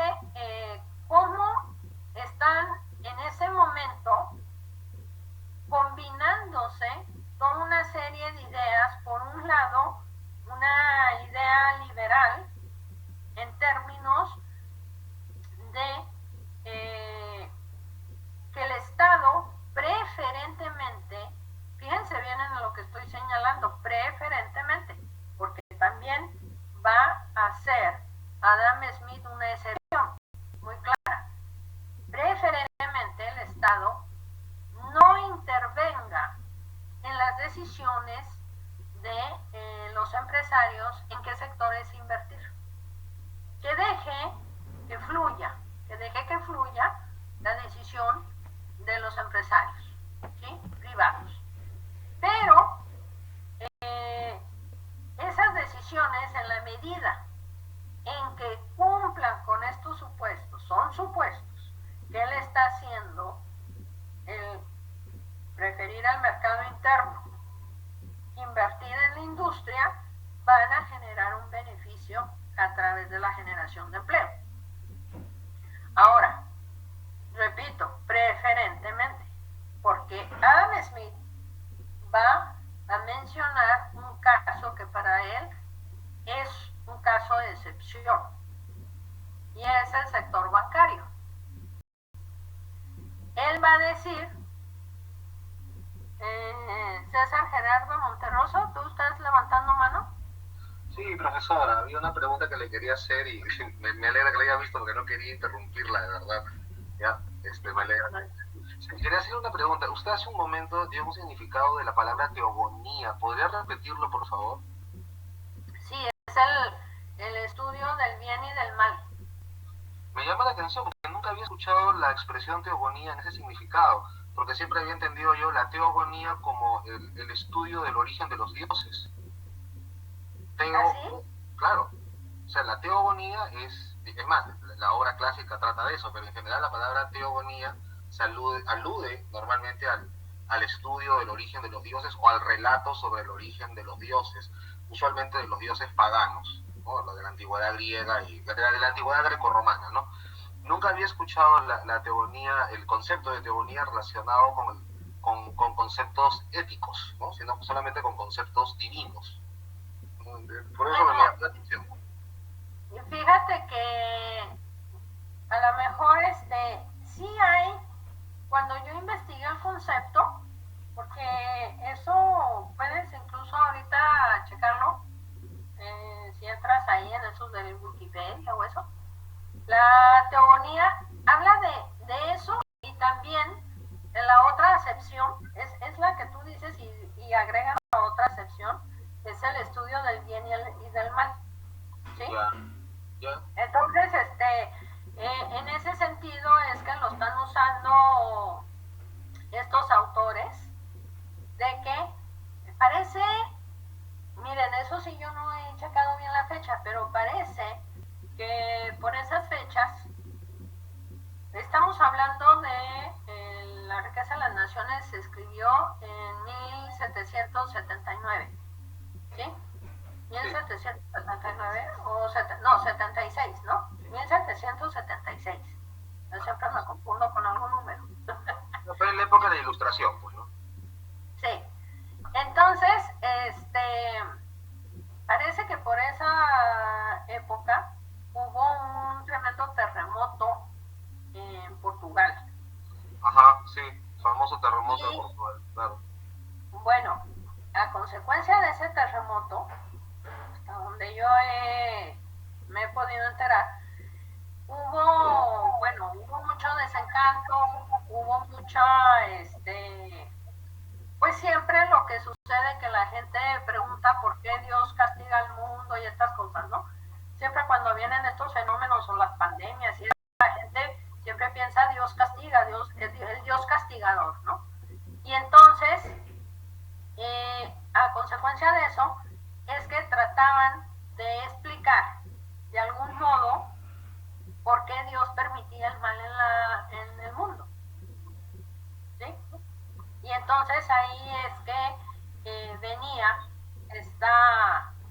cómo están en ese momento combinándose toda una serie de ideas. Por un lado, una idea liberal en términos de que el Estado preferentemente, fíjense bien en lo que estoy señalando, preferentemente, porque también va a ser Adam Smith una excepción muy clara. Preferentemente el Estado no intervenga en las decisiones de los empresarios en qué sectores invertir. Que deje que fluya la decisión de los empresarios, ¿sí? Privados. Pero esas decisiones, en la medida en que cumplan con estos supuestos, son supuestos que él está haciendo el preferir al mercado interno, invertir en la industria, van a generar un beneficio a través de la generación de empleo. Ahora, repito, preferentemente, porque Adam Smith va a mencionar un caso que para él es un caso de excepción, y es el sector bancario. Él va a decir, César Gerardo Monterroso, ¿tú estás levantando mano? Sí, profesora, había una pregunta que le quería hacer y me alegra que la haya visto porque no quería interrumpirla, de verdad. Ya, me alegra. Quería hacer una pregunta. Usted hace un momento dio un significado de la palabra teogonía. ¿Podría repetirlo, por favor? Sí, es el estudio del bien y del mal. Me llama la atención porque nunca había escuchado la expresión teogonía en ese significado, porque siempre había entendido yo la teogonía como el estudio del origen de los dioses. ¿Así? Claro, o sea, la teogonía es más, la obra clásica trata de eso, pero en general la palabra teogonía se alude normalmente al estudio del origen de los dioses o al relato sobre el origen de los dioses, usualmente de los dioses paganos, ¿no? Lo de la antigüedad griega y de la antigüedad grecorromana, ¿no? Nunca había escuchado la teogonía, el concepto de teogonía relacionado con conceptos éticos, ¿no? Sino solamente con conceptos divinos. Por eso me llama la atención. Y fíjate que a lo mejor sí hay, cuando yo investigué el concepto, porque eso puedes incluso ahorita checarlo, si entras ahí en esos de Wikipedia o eso, la teogonía habla de eso, y también en la otra acepción, es la que tú dices, y agrega la otra acepción, es el estudio del bien y del mal, ¿sí? Entonces, en ese sentido es que lo están usando estos autores, de que parece, miren, eso sí yo no he checado bien la fecha, pero parece que por esas fechas estamos hablando de La riqueza de las naciones, se escribió en 1779, ¿sí? 1779 no, 76, ¿no? 1776. Yo siempre me confundo con algún número. Fue en la época de la Ilustración, pues, ¿no? Sí. Entonces, parece que por esa época hubo un tremendo terremoto en Portugal. Ajá, sí, famoso terremoto de Portugal, claro. Bueno, a consecuencia de ese terremoto, hasta donde yo me he podido enterar, hubo mucho desencanto, hubo mucha, pues siempre lo que sucede, que la gente pregunta por qué Dios Dios castiga al mundo y estas cosas, ¿no? Siempre cuando vienen estos fenómenos o las pandemias y la gente siempre piensa Dios castiga, Dios es el Dios castigador, ¿no? Y entonces, a consecuencia de eso, es que trataban de explicar de algún modo por qué Dios permitía el mal en el mundo, ¿sí? Y entonces ahí es que venía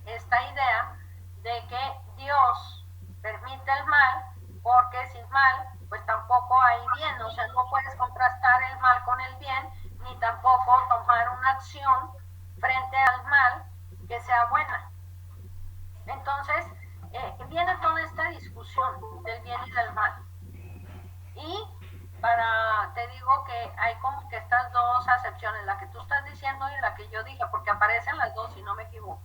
esta idea de que Dios permite el mal porque sin mal pues tampoco hay bien, o sea, no puedes contrastar el mal con el bien, ni tampoco tomar una acción frente al mal que sea buena. Entonces, viene toda esta discusión del bien y del mal. Y te digo que hay como que estas dos acepciones, la que tú estás diciendo y la que yo dije, porque aparecen las dos, si no me equivoco.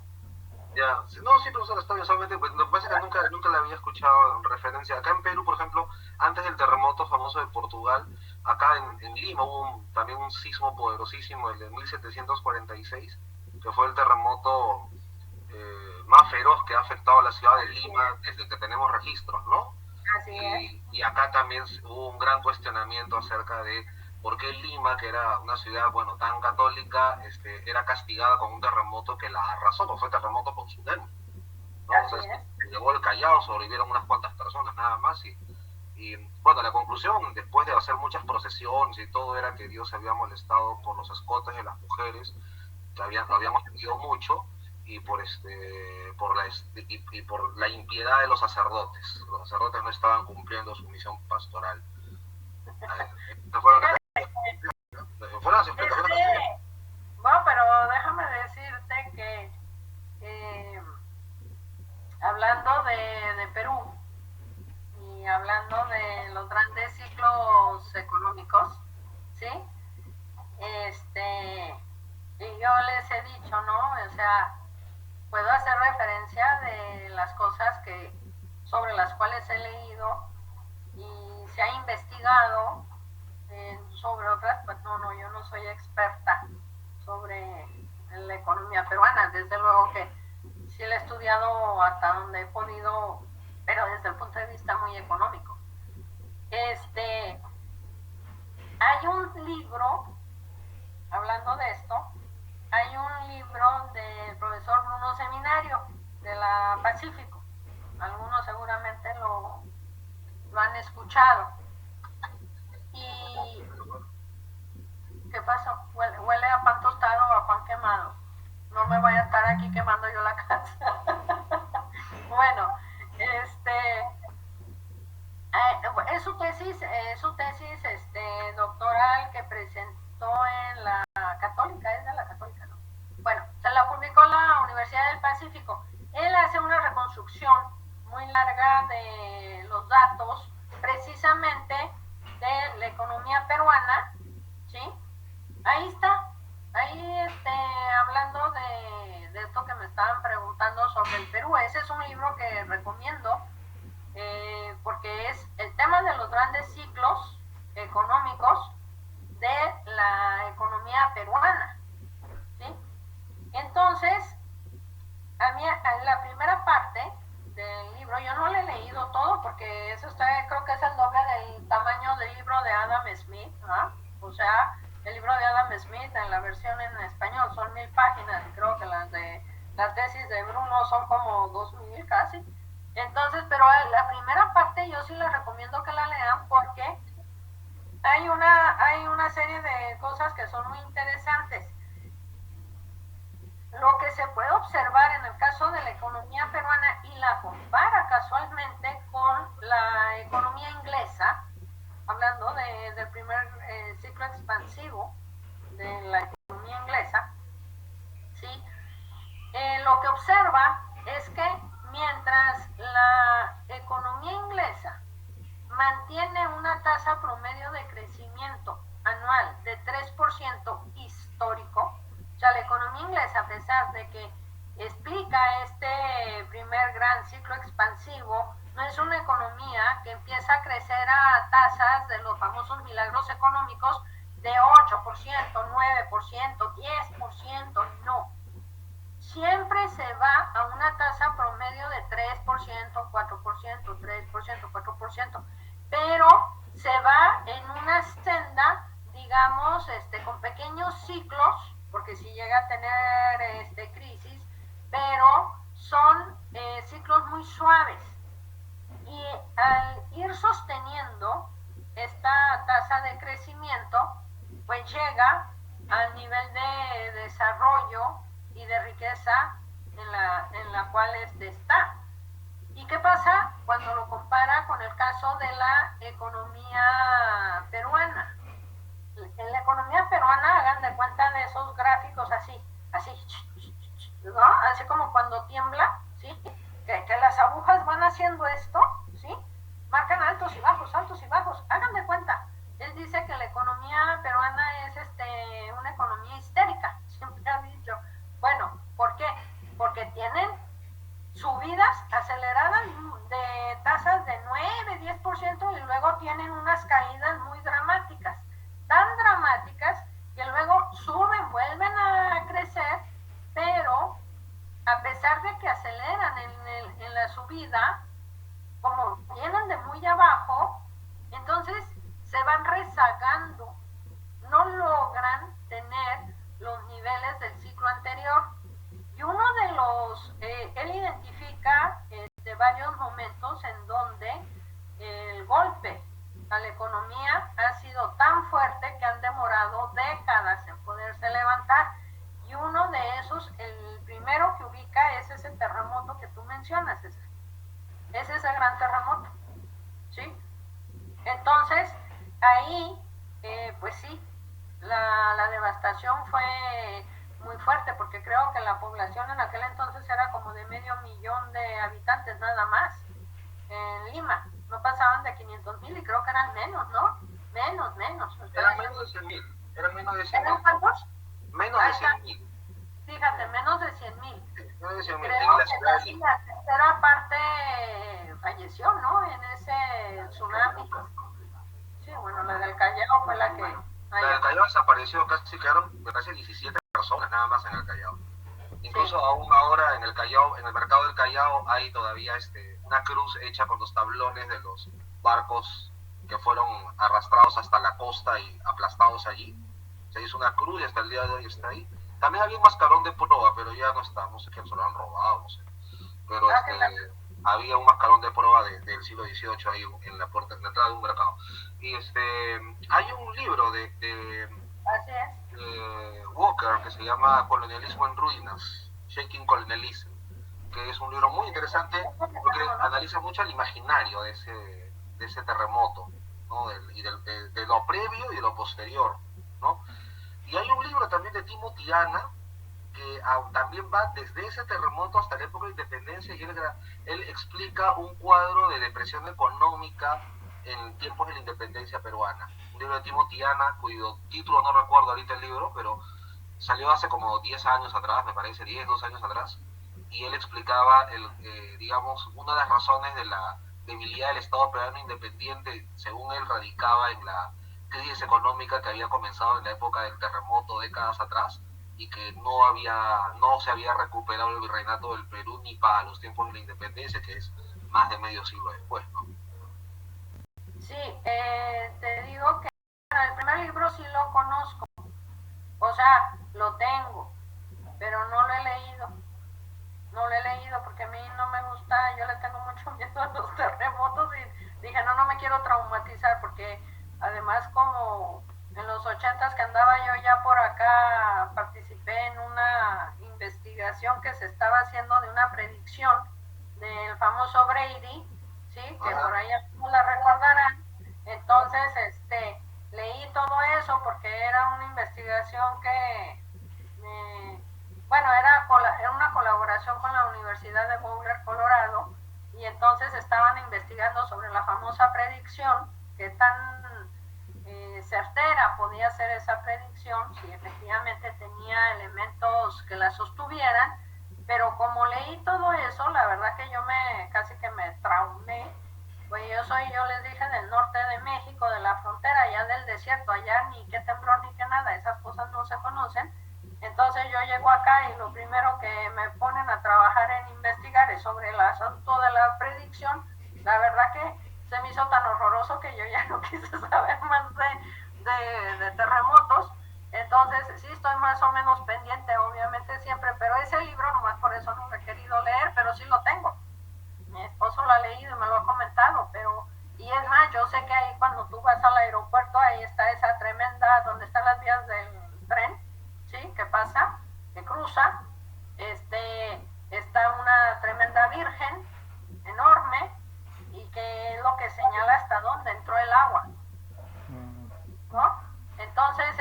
Ya, no, sí, profesor, está bien, solamente, pues, lo que pasa es que nunca la había escuchado en referencia. Acá en Perú, por ejemplo, antes del terremoto famoso de Portugal, acá en Lima hubo también un sismo poderosísimo, el de 1746, que fue el terremoto más feroz que ha afectado a la ciudad de Lima desde que tenemos registros, ¿no? Así es. Y acá también hubo un gran cuestionamiento acerca de por qué Lima, que era una ciudad, bueno, tan católica, era castigada con un terremoto que la arrasó, no fue terremoto con tsunami, ¿no? Entonces, llegó el Callao, sobrevivieron unas cuantas personas nada más y bueno, la conclusión, después de hacer muchas procesiones y todo, era que Dios se había molestado por los escotes de las mujeres, que habíamos tenido mucho, y por la impiedad de los sacerdotes. Los sacerdotes no estaban cumpliendo su misión pastoral. Fueron las explicaciones. Bueno, pero déjame decirte que hablando de Perú y hablando de los grandes ciclos económicos, ¿sí? Y yo les he dicho, ¿no? O sea, puedo hacer referencia de las cosas sobre las cuales he leído y se ha investigado sobre otras, pues no, yo no soy experta sobre la economía peruana, desde luego que sí la he estudiado hasta donde he podido, pero desde el punto de vista muy económico. Hay un libro, hablando de esto, hay un libro del profesor Bruno Seminario, de la Pacífico. Algunos seguramente lo han escuchado. ¿Y qué pasó? Huele a pan tostado o a pan quemado. No me voy a estar aquí quemando yo la casa. Bueno, es su tesis doctoral que presentó en la Católica, es de la Católica, ¿no? Bueno, se la publicó la Universidad del Pacífico. Él hace una reconstrucción muy larga de los datos, precisamente de la economía peruana, ¿sí? Ahí está, ahí hablando de esto que me estaban preguntando sobre el Perú. Ese es un libro que recomiendo, porque es el tema de los grandes ciclos económicos de la economía peruana, ¿sí? Entonces, a mí la primera parte del libro, yo no lo he leído todo porque eso creo que es el doble del tamaño del libro de Adam Smith, ¿no? O sea, el libro de Adam Smith en la versión en español son 1000 páginas, creo que las de la tesis de Bruno son como 2000 casi. Entonces, pero la primera parte yo sí les recomiendo que la lean porque hay una serie de cosas que son muy interesantes. Lo que se puede observar en el caso de la economía peruana y la compara casualmente con la economía inglesa, hablando del primer ciclo expansivo de la economía inglesa, ¿sí? Lo que observa es que mientras la economía inglesa mantiene una tasa promedio de crecimiento anual de 3% histórico, o sea, la economía inglesa, a pesar de que explica este primer gran ciclo expansivo, no es una economía que empieza a crecer a tasas de los famosos milagros económicos de 8%, 9%, 10%, no. siempre se va a una tasa promedio de 3%, 4%, 3%, 4%, pero se va en una senda, digamos, con pequeños ciclos, porque si llega a tener crisis, pero son ciclos muy suaves. Y al ir sosteniendo esta tasa de crecimiento, pues llega al nivel de desarrollo y de riqueza en la cual está. ¿Y qué pasa cuando lo compara con el caso de la economía peruana? En la economía peruana, hagan de cuenta de esos gráficos así, ¿no? Así como cuando tiembla, ¿sí? Que las agujas van haciendo esto, ¿sí? Marcan altos y bajos, hagan de cuenta. Él dice que la economía peruana es una economía histérica, siempre ha dicho. Bueno, ¿por qué? Porque tienen subidas aceleradas de tasas de 9, 10% y luego tienen unas caídas muy dramáticas, tan dramáticas que luego suben, vuelven a crecer, pero a pesar de que aceleran en la subida, como vienen de muy abajo, entonces se van rezagando, no logran tener los niveles del ciclo anterior. Y uno de los, él identifica varios momentos en donde el golpe a la economía ha sido tan fuerte que han demorado décadas en poderse levantar. Y uno de esos, el primero que ubica es ese terremoto que tú mencionas, es ese gran terremoto, ¿sí? Entonces, ahí, pues sí, la devastación fue muy fuerte, porque creo que la población en aquel entonces era como de 500,000 de habitantes nada más. En Lima no pasaban de 500,000 y creo que eran menos, ¿no? Menos. Eran menos de 100,000. Eran menos de 100,000. ¿Eran cuántos? Menos de 100,000. Fíjate, menos de 100,000. Menos de 100,000. Creo que casi la tercera parte falleció, ¿no? En ese tsunami. Sí, bueno, la del Callao fue la que... La del Callao desapareció, quedaron casi 17 personas nada más en el Callao. Incluso aún ahora en el Callao, en el mercado del Callao, hay todavía una cruz hecha con los tablones de los barcos que fueron arrastrados hasta la costa y aplastados allí. Se hizo una cruz y hasta el día de hoy está ahí. También había un mascarón de proa, pero ya no está, no sé quién se lo han robado, no sé. Pero había un mascarón de proa del siglo XVIII ahí en la puerta, en la entrada de un mercado. Y hay un libro de Walker que se llama Colonialismo en Ruinas, Shaking Colonialism, que es un libro muy interesante porque analiza mucho el imaginario de ese terremoto, ¿no? De lo previo y de lo posterior, ¿no? Y hay un libro también de Timothy Ana que también va desde ese terremoto hasta la época de independencia, y él explica un cuadro de depresión económica en tiempos de la independencia peruana. Un libro de Timothy Ana, cuyo título no recuerdo ahorita el libro, pero salió hace como 10 años atrás, me parece, 10, 12 años atrás, y él explicaba, digamos, una de las razones de la debilidad del Estado peruano independiente, según él, radicaba en la crisis económica que había comenzado en la época del terremoto décadas atrás, y que no se había recuperado el virreinato del Perú ni para los tiempos de la independencia, que es más de medio siglo después, ¿no? Sí, te digo que el primer libro sí lo conozco, o sea, lo tengo, pero no lo he leído porque a mí no me gusta, yo le tengo mucho miedo a los terremotos y dije, no me quiero traumatizar, porque además como en los 80s que andaba yo ya por acá, participé en una investigación que se estaba haciendo de una predicción del famoso Brady, ¿sí? Que por ahí no la recordarán. Entonces, leí todo eso porque era una investigación que, bueno, era una colaboración con la Universidad de Boulder, Colorado, y entonces estaban investigando sobre la famosa predicción, que tan certera podía ser esa predicción, si efectivamente tenía elementos que la sostuvieran, pero como leí todo eso, la verdad que yo casi que me traumé, pues yo les dije, del norte de México, de la frontera, allá del desierto, allá ni qué temblor ni qué nada, esas cosas no se conocen. Entonces yo llego acá y lo primero que me ponen a trabajar en investigar es sobre el asunto de la predicción. La verdad que se me hizo tan horroroso que yo ya no quise saber más de terremotos. Entonces sí estoy más o menos pendiente, obviamente siempre, pero ese libro nomás por eso no lo he querido leer, pero sí lo tengo. Mi esposo lo ha leído y me lo ha comentado, pero... Y es más, yo sé que ahí cuando tú vas al aeropuerto, ahí está esa tremenda, donde están las vías del tren, ¿sí? Que pasa, que cruza, está una tremenda virgen enorme y que es lo que señala hasta dónde entró el agua, ¿no? Entonces,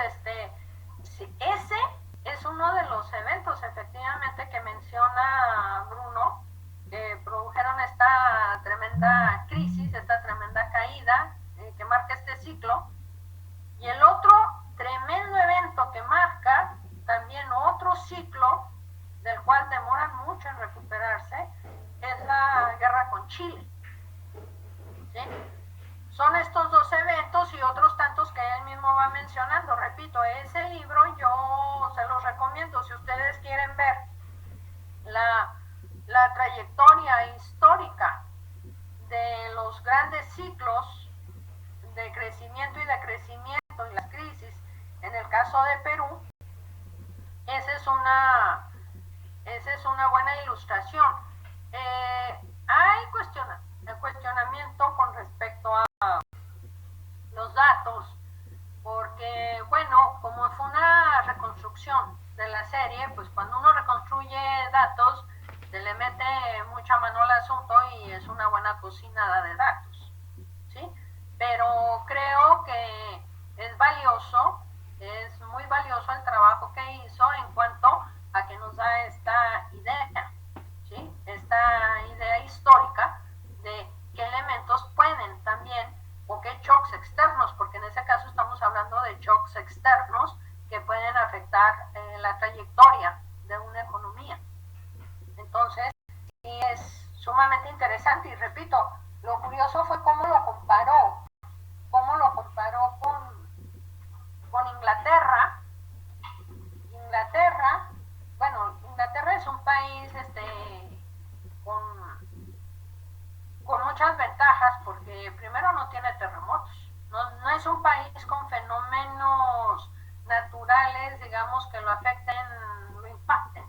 sí, ese es uno de los eventos efectivamente que menciona Bruno, que produjeron esta tremenda crisis, esta tremenda caída que marca este ciclo. Y el otro tremendo evento que marca también otro ciclo, del cual demoran mucho en recuperarse, es la guerra con Chile. ¿Sí? Son estos dos eventos y otros tantos que él mismo va mencionando. Repito, ese libro yo se los recomiendo si ustedes quieren ver la trayectoria histórica de los grandes ciclos de crecimiento y decrecimiento y las crisis. En el caso de Perú, esa es una buena ilustración. Hay cuestionamiento con respecto a los datos, porque bueno, como fue una reconstrucción de la serie, pues cuando uno reconstruye datos se le mete mucha mano al asunto y es una buena cocinada de datos, ¿sí? Pero creo que es valioso, es muy valioso el trabajo que hizo en cuanto a que nos da esta idea, ¿sí? Esta idea histórica de qué elementos pueden también, o qué shocks externos, porque en ese caso estamos hablando de shocks externos que pueden afectar la trayectoria de una economía. Entonces, sí es sumamente interesante y repito, lo curioso fue cómo lo comparó con Inglaterra. Inglaterra es un país con muchas ventajas porque primero no tiene terremotos, no es un país con fenómenos naturales, digamos, que lo afecten, lo impacten,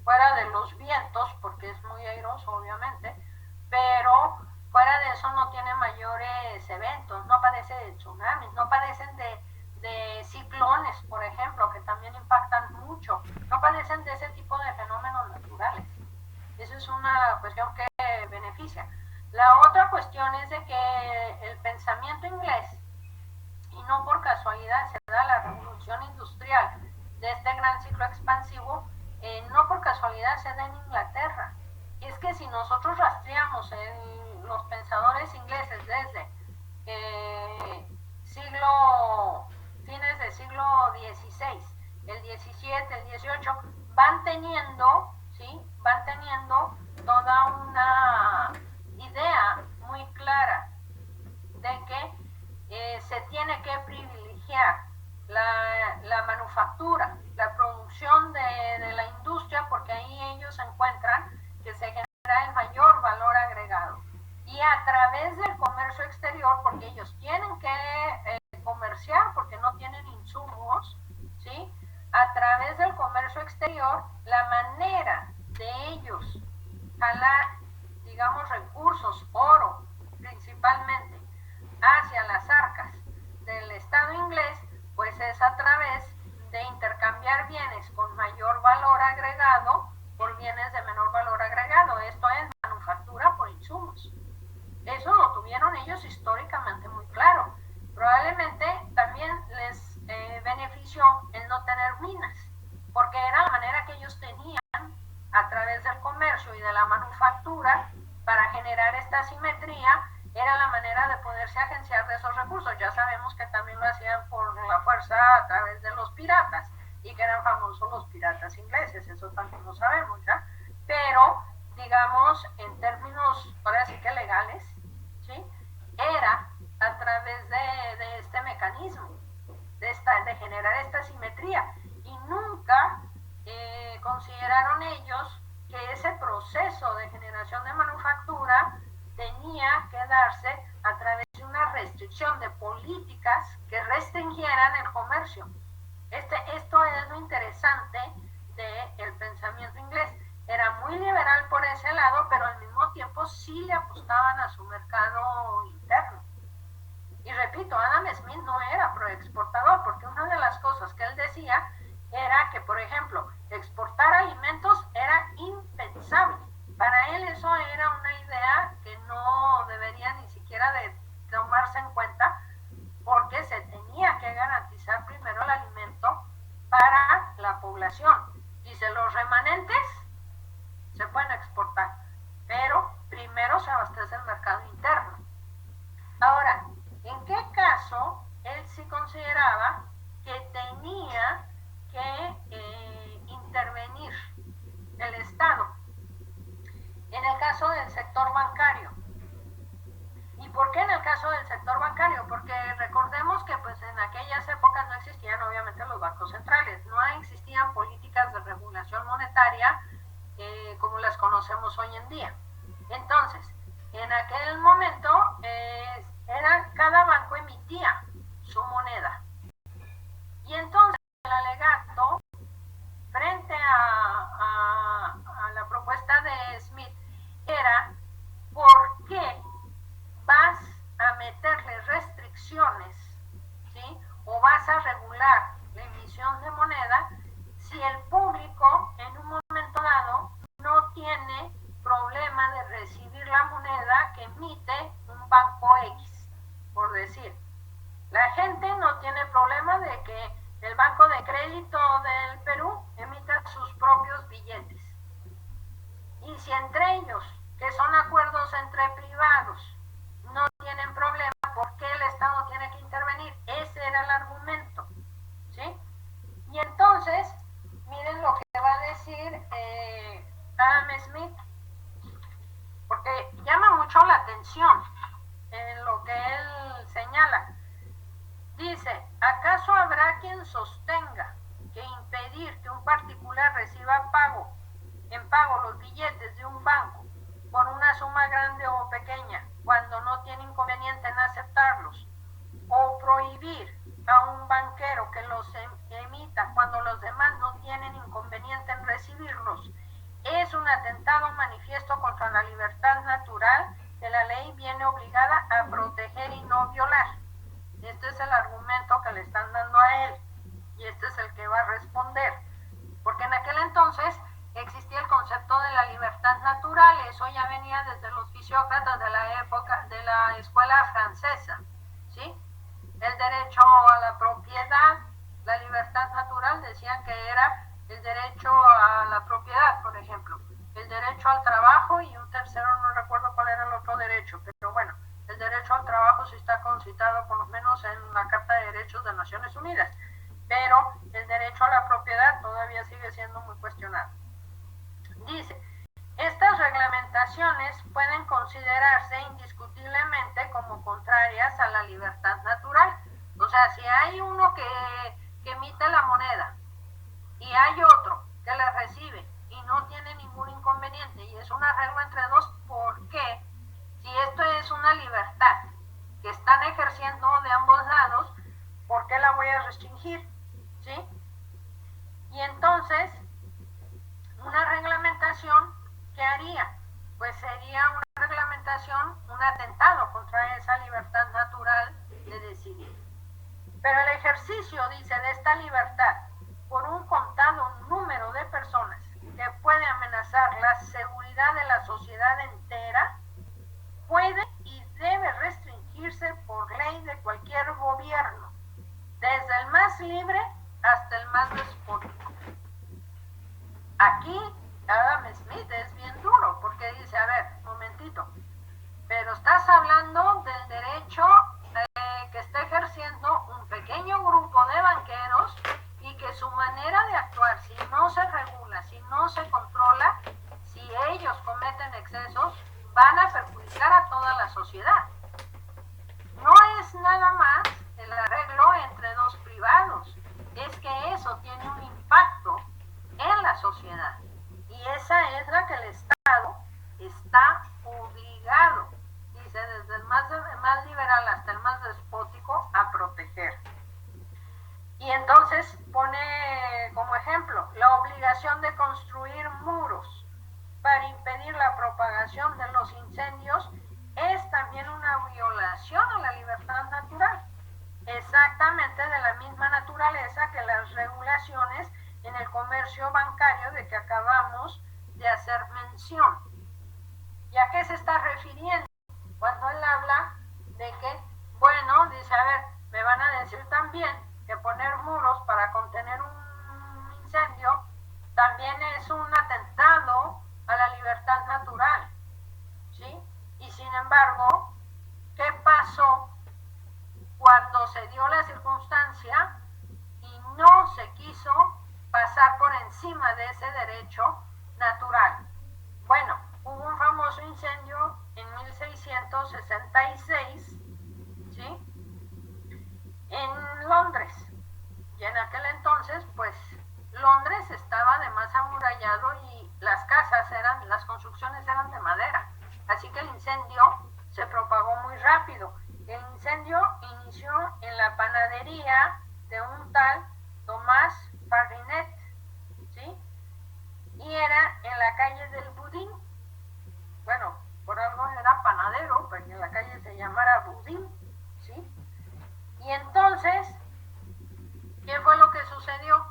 fuera de los vientos, porque es muy airoso obviamente, pero fuera de eso no tiene mayores eventos, no padece de tsunamis, no padecen de ciclones, por ejemplo, que también impactan mucho, no padecen de ese tipo de fenómenos naturales. Eso es una cuestión que beneficia. La otra cuestión es de que el pensamiento inglés, y no por casualidad se da la revolución industrial de este gran ciclo expansivo, no por casualidad se da en Inglaterra. Y es que si nosotros rastreamos los pensadores ingleses desde fines del siglo XVI, el XVII, el XVIII, van teniendo toda una idea muy clara de que se tiene que privilegiar la manufactura, la producción de la industria, porque ahí ellos encuentran que se genera el mayor valor agregado. Y a través del comercio exterior, porque ellos tienen que comerciar, porque no tienen insumos, ¿sí? A través del comercio exterior, la manera de ellos jalar, digamos, recursos, oro principalmente, hacia las arcas del Estado inglés, pues es a través de intercambiar bienes con mayor valor agregado por bienes de menor valor agregado. Esto es manufactura por insumos. Eso lo tuvieron ellos históricamente muy claro. Probablemente también les benefició el no tener minas, porque era la manera que ellos tenían a través del comercio y de la manufactura para generar esta simetría, era la manera de poderse agenciar de esos recursos. Ya sabemos que también lo hacían por la fuerza a través de los piratas, y que eran famosos los piratas ingleses, eso también lo sabemos ya, pero digamos en términos ahora sí que legales, ¿sí? Era a través de este mecanismo, de generar esta simetría, y nunca económica, consideraron ellos que ese proceso de generación de manufactura tenía que darse a través de una restricción de políticas que restringieran el comercio. Esto es lo interesante del pensamiento inglés. Era muy liberal por ese lado, pero al mismo tiempo sí le apostaban a su mercado interno. Y repito, Adam Smith no era proexportador, porque una de las cosas que él decía era que, por ejemplo, exportar alimentos era impensable. Para él eso era una idea que no debería ni siquiera de tomarse en cuenta, porque se tenía que garantizar primero el alimento para la población. Dice, los remanentes se pueden exportar, pero primero se abastece el mercado interno. Ahora, ¿en qué caso él sí consideraba que tenía que intervenir el Estado? En el caso del sector bancario. ¿Y por qué en el caso del sector bancario? Porque recordemos que pues en aquellas épocas no existían obviamente los bancos centrales, no existían políticas de regulación monetaria como las conocemos hoy en día. Entonces, en aquel momento cada banco emitía su moneda. Y entonces el alegato frente a la propuesta de Smith era: ¿por qué vas a meterle restricciones, ¿sí? O vas a regular la emisión de moneda si el público en un momento dado no tiene problema de recibir la moneda que emite un banco X? Por decir, la gente no tiene problema de que el Banco de Crédito del Perú emita sus propios billetes. Y si entre ellos, que son acuerdos entre privados, no tienen problema, ¿por qué el Estado tiene que intervenir? Ese era el argumento, ¿sí? Y entonces, miren lo que va a decir Adam Smith, porque llama mucho la atención en lo que él señala. Dice, ¿acaso habrá quien sostenga que impedir que un particular reciba en pago los billetes de un banco por una suma grande o pequeña, cuando no tiene inconveniente en aceptarlos, o prohibir a un banquero que los emita cuando los demás no tienen inconveniente en recibirlos, es un atentado manifiesto contra la libertad natural que la ley viene obligada a proteger y no violar? Este es el argumento que le están dando a él, y este es el que va a responder, porque en aquel entonces existía el concepto de la libertad natural. Eso ya venía desde los fisiócratas de la época de la escuela francesa, ¿sí? El derecho a la propiedad, la libertad natural, decían que era el derecho a la propiedad, por ejemplo, el derecho al trabajo, y un tercero, no recuerdo cuál era el otro derecho, pero bueno, el derecho al trabajo sí está concitado por lo menos en la Carta de Derechos de Naciones Unidas, pero el derecho a la propiedad todavía sigue siendo muy cuestionado. Dice, estas reglamentaciones pueden considerarse indiscutiblemente como contrarias a la libertad natural. O sea, si hay uno que emite la moneda y hay otro que la recibe y no tiene ningún inconveniente, y es un arreglo entre dos, ¿por qué? Si esto es una libertad que están ejerciendo de ambos lados, ¿por qué la voy a restringir? ¿Sí? Y entonces, una reglamentación, ¿qué haría? Pues sería una reglamentación, un atentado contra esa libertad natural de decidir. Pero el ejercicio, dice, de esta libertad por un contado número de personas que puede amenazar la seguridad de la sociedad entera, puede y debe restringirse por ley de cualquier gobierno, desde el más libre hasta el más despótico. Aquí Adam Smith es bien duro, porque dice, a ver, momentito, pero estás hablando del derecho que está ejerciendo un pequeño grupo de banqueros, y que su manera de actuar, si no se regula, si no se controla, si ellos cometen excesos, van a perjudicar a toda la sociedad. No es nada más el arreglo entre dos privados, es que eso tiene un impacto propagación de los incendios es también una violación a la libertad natural, exactamente de la misma naturaleza que las regulaciones en el comercio bancario de que acabamos de hacer mención. ¿Y a qué se está refiriendo? Cuando él habla de que, bueno, dice, a ver, me van a decir también que poner muros para contener un incendio también es un atentado a la libertad natural, ¿sí? Y sin embargo, ¿qué pasó cuando se dio la circunstancia y no se quiso pasar por encima de ese derecho natural? Bueno, hubo un famoso incendio en 1666, ¿sí? En Londres. Y en aquel entonces, pues, Londres estaba además amurallado y las construcciones eran de madera. Así que el incendio se propagó muy rápido. El incendio inició en la panadería de un tal Tomás Farinet, ¿sí? Y era en la calle del Budín. Bueno, por algo era panadero, pero en la calle se llamara Budín, ¿sí? Y entonces, ¿qué fue lo que sucedió?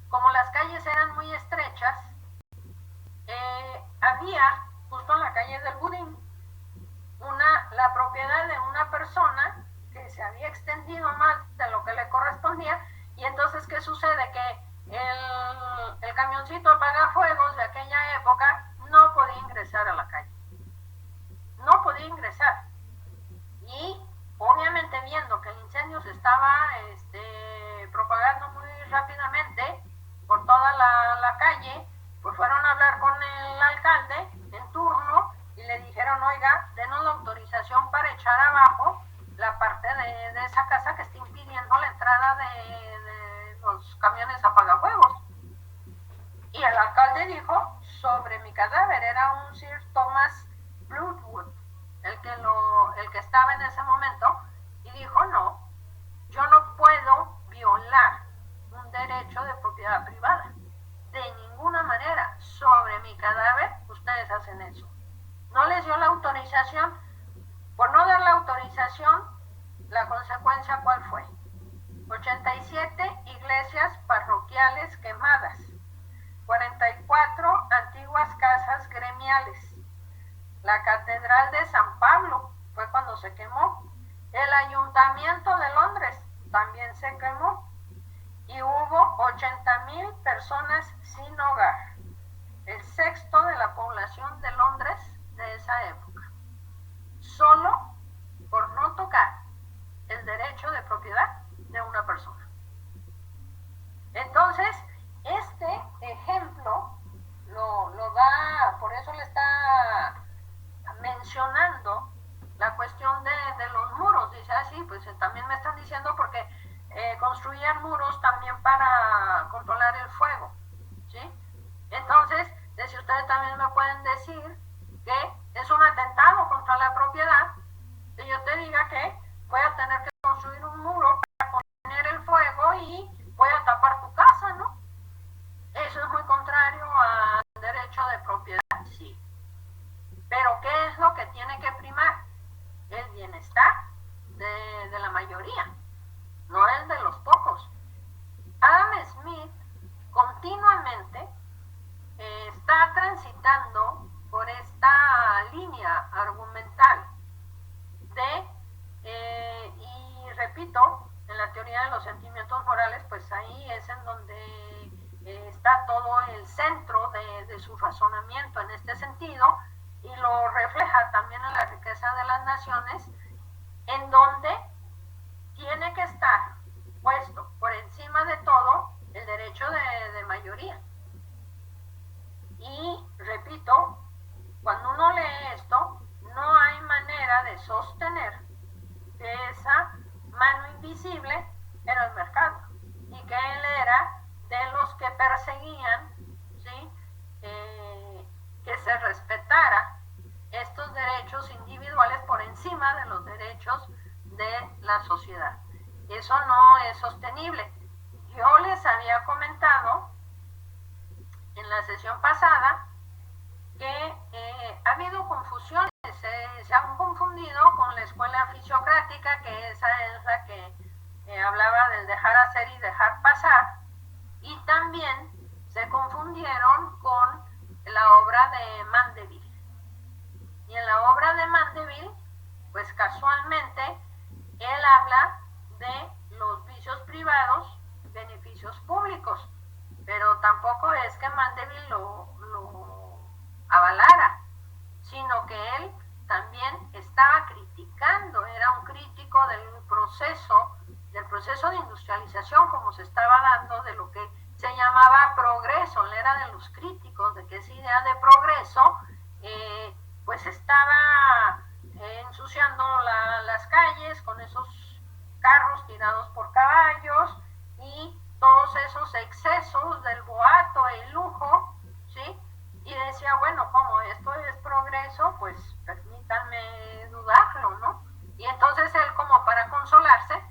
Como las calles eran muy estrechas, había justo en la calle del Budín la propiedad de una persona que se había extendido más de lo que le correspondía. Y entonces, ¿qué sucede? Que el camioncito apagafuegos de aquella época no podía ingresar a la calle, no podía ingresar. Y obviamente, viendo que el incendio se estaba propagando muy rápidamente por toda la calle, pues fueron a hablar con el alcalde en turno y le dijeron, oiga, denos la autorización para echar abajo la parte de esa casa que está impidiendo la entrada de los camiones apagafuegos. Y el alcalde dijo, sobre mi cadáver, era un Sir Thomas Bloodwood el que estaba en ese momento, y dijo, no, yo no puedo violar un derecho de propiedad privada, de ninguna manera. Sobre mi cadáver ustedes hacen eso. No les dio la autorización. Por no dar la autorización, la consecuencia, ¿cuál fue? 87 iglesias parroquiales quemadas, 44 antiguas casas gremiales, la catedral de San Pablo fue cuando se quemó, el ayuntamiento de Londres también se quemó, y hubo 80,000 personas sin hogar, el sexto de la población de Londres de esa época, solo por no tocar el derecho de propiedad de una persona. Entonces, este ejemplo lo da, por eso le está mencionando la cuestión de los muros. Dice así, pues también me están diciendo porque construían muros también para controlar el fuego, ¿sí? Entonces, si ustedes también me pueden decir que es un atentado contra la propiedad, que yo te diga que voy a tener que construir un muro para contener el fuego y voy a tapar tu casa, ¿no? Eso es muy contrario al derecho de propiedad, sí. Pero ¿qué es lo que tiene que primar? El bienestar de la mayoría, no el de los pocos. Adam Smith continuamente está transitando por esta línea argumental y repito, en la teoría de los sentimientos morales, pues ahí es en donde está todo el centro de su razonamiento en este sentido, y lo refleja también en la riqueza de las naciones, en donde tiene que estar puesto por encima de todo el derecho de mayoría. Y repito, cuando uno lee esto, no hay manera de sostener que esa mano invisible era el mercado y que él era de los que perseguían, ¿sí? Que se respetara estos derechos individuales por encima de los derechos de la sociedad. Eso no es sostenible. Yo les había comentado en la sesión pasada que ha habido británica, que esa es la que hablaba del dejar hacer y dejar pasar, y también se confundieron con la obra de Mandeville. Y en la obra de Mandeville, pues casualmente, él habla de los vicios privados, beneficios públicos, pero tampoco es que Mandeville lo avalara, sino que él también estaba criticando, era un crítico del proceso de industrialización como se estaba dando, de lo que se llamaba progreso. Él era de los críticos de que esa idea de progreso pues estaba ensuciando las calles con esos carros tirados por caballos y todos esos excesos del boato, el lujo, ¿sí? Y decía, bueno, como esto es progreso, pues permítanme dudarlo, ¿no? Y entonces él, como para consolarse,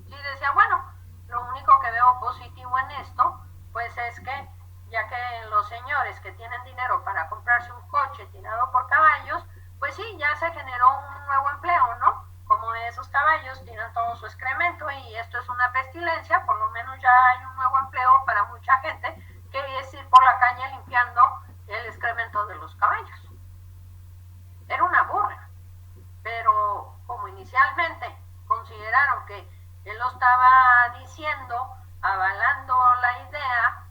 sí decía, bueno, lo único que veo positivo en esto, pues es que ya que los señores que tienen dinero para comprarse un coche tirado por caballos, pues sí, ya se generó un nuevo empleo, ¿no? Como esos caballos tiran todo su excremento y esto es una pestilencia, por lo menos ya hay un nuevo empleo para mucha gente que es ir por la calle limpiando el excremento de los caballos. Era una burla, pero como inicialmente consideraron que él lo estaba diciendo, avalando la idea,